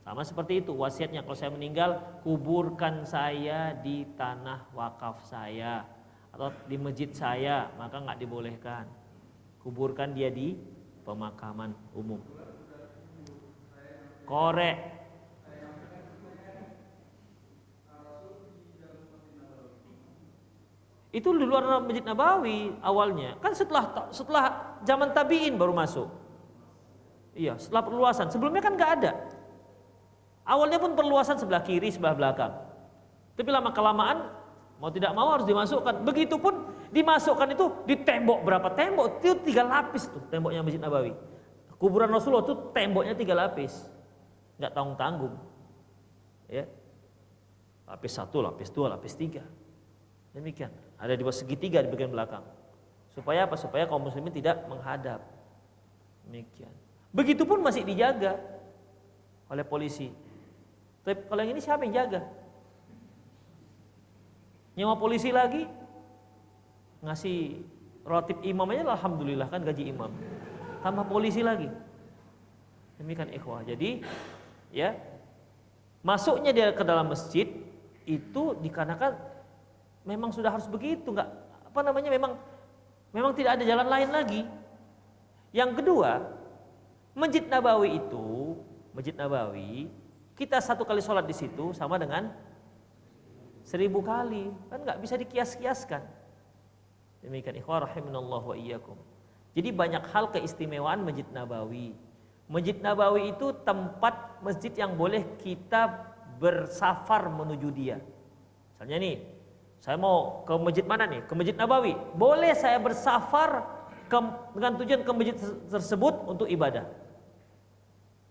Sama seperti itu, wasiatnya kalau saya meninggal, kuburkan saya di tanah wakaf saya atau di masjid saya, maka nggak dibolehkan. Kuburkan dia di pemakaman umum. Korek. Itu di luar Masjid Nabawi awalnya. Kan setelah zaman tabi'in baru masuk. Iya, setelah perluasan. Sebelumnya kan nggak ada. Awalnya pun perluasan sebelah kiri, sebelah belakang. Tapi lama kelamaan mau tidak mau harus dimasukkan. Begitupun dimasukkan itu di tembok, berapa tembok? Itu 3 lapis tuh temboknya Masjid Nabawi. Kuburan Rasulullah tuh temboknya 3 lapis. Nggak tanggung-tanggung. Ya. Lapis 1, lapis 2, lapis 3. Demikian. Ada di bawah segitiga di bagian belakang. Supaya apa? Supaya kaum muslimin tidak menghadap. Demikian. Begitupun masih dijaga oleh polisi. Tapi kalau yang ini siapa yang jaga? Nyewa polisi lagi, ngasih rotib imam aja, alhamdulillah kan gaji imam. Tambah polisi lagi. Demikian ikhwah. Jadi ya, masuknya dia ke dalam masjid itu dikarenakan memang sudah harus begitu, memang tidak ada jalan lain lagi. Yang kedua, Masjid Nabawi itu, Masjid Nabawi, kita 1 kali sholat di situ sama dengan 1000 kali, kan nggak bisa dikias-kiaskan. Demikian ikhwah rahimanallah wa iyyakum. Jadi banyak hal keistimewaan Masjid Nabawi. Masjid Nabawi itu tempat masjid yang boleh kita bersafar menuju dia. Misalnya nih, saya mau ke masjid mana nih? Ke Masjid Nabawi. Boleh saya bersafar dengan tujuan ke masjid tersebut untuk ibadah.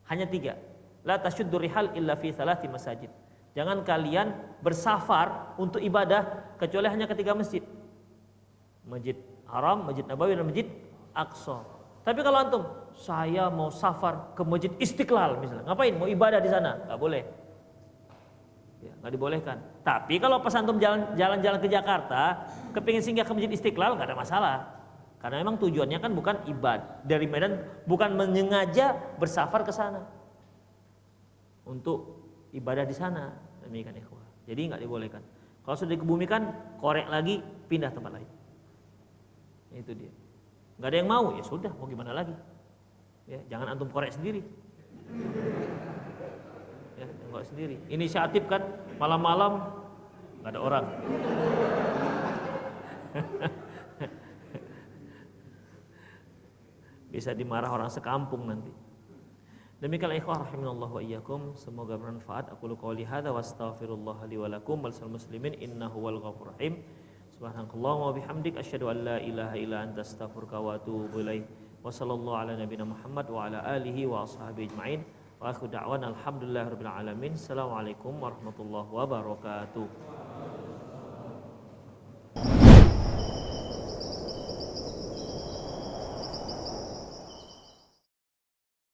Hanya 3. La tasyuddu rihal illa fi 3 masajid. Jangan kalian bersafar untuk ibadah kecuali hanya ke 3 masjid. Masjid Haram, Masjid Nabawi, dan Masjid Aqsa. Tapi kalau antum, saya mau safar ke Masjid Istiqlal misalnya. Ngapain? Mau ibadah di sana? Enggak boleh. Ya, nggak dibolehkan. Tapi kalau pas antum jalan-jalan ke Jakarta, kepingin singgah ke Masjid Istiqlal, nggak ada masalah. Karena memang tujuannya kan bukan ibadah dari Medan, bukan menyengaja bersafar ke sana untuk ibadah di sana. Demikian ikhwah. Jadi nggak dibolehkan. Kalau sudah dikebumikan, korek lagi, pindah tempat lain. Itu dia. Nggak ada yang mau, ya sudah, mau gimana lagi? Ya, jangan antum korek sendiri. Ya, enggak sendiri. Inisiatif kan, malam-malam nggak ada orang. Bisa dimarah orang sekampung nanti. Demikianlah ikhwah rahimanallahu wa iyyakum, semoga bermanfaat. Aku qouli hadza wa astaghfirullah li wa lakum wal muslimin innahu wal ghafurur rahim. Subhanakallahumma wa bihamdik asyhadu an la ilaha illa anta astaghfiruka wa atubu ilaik. Wa sallallahu ala nabiyina Muhammad wa ala alihi wa ashabihi ajmain. Wa akhu da'wana alhamdulillahirabbil alamin. Assalamualaikum warahmatullahi wabarakatuh.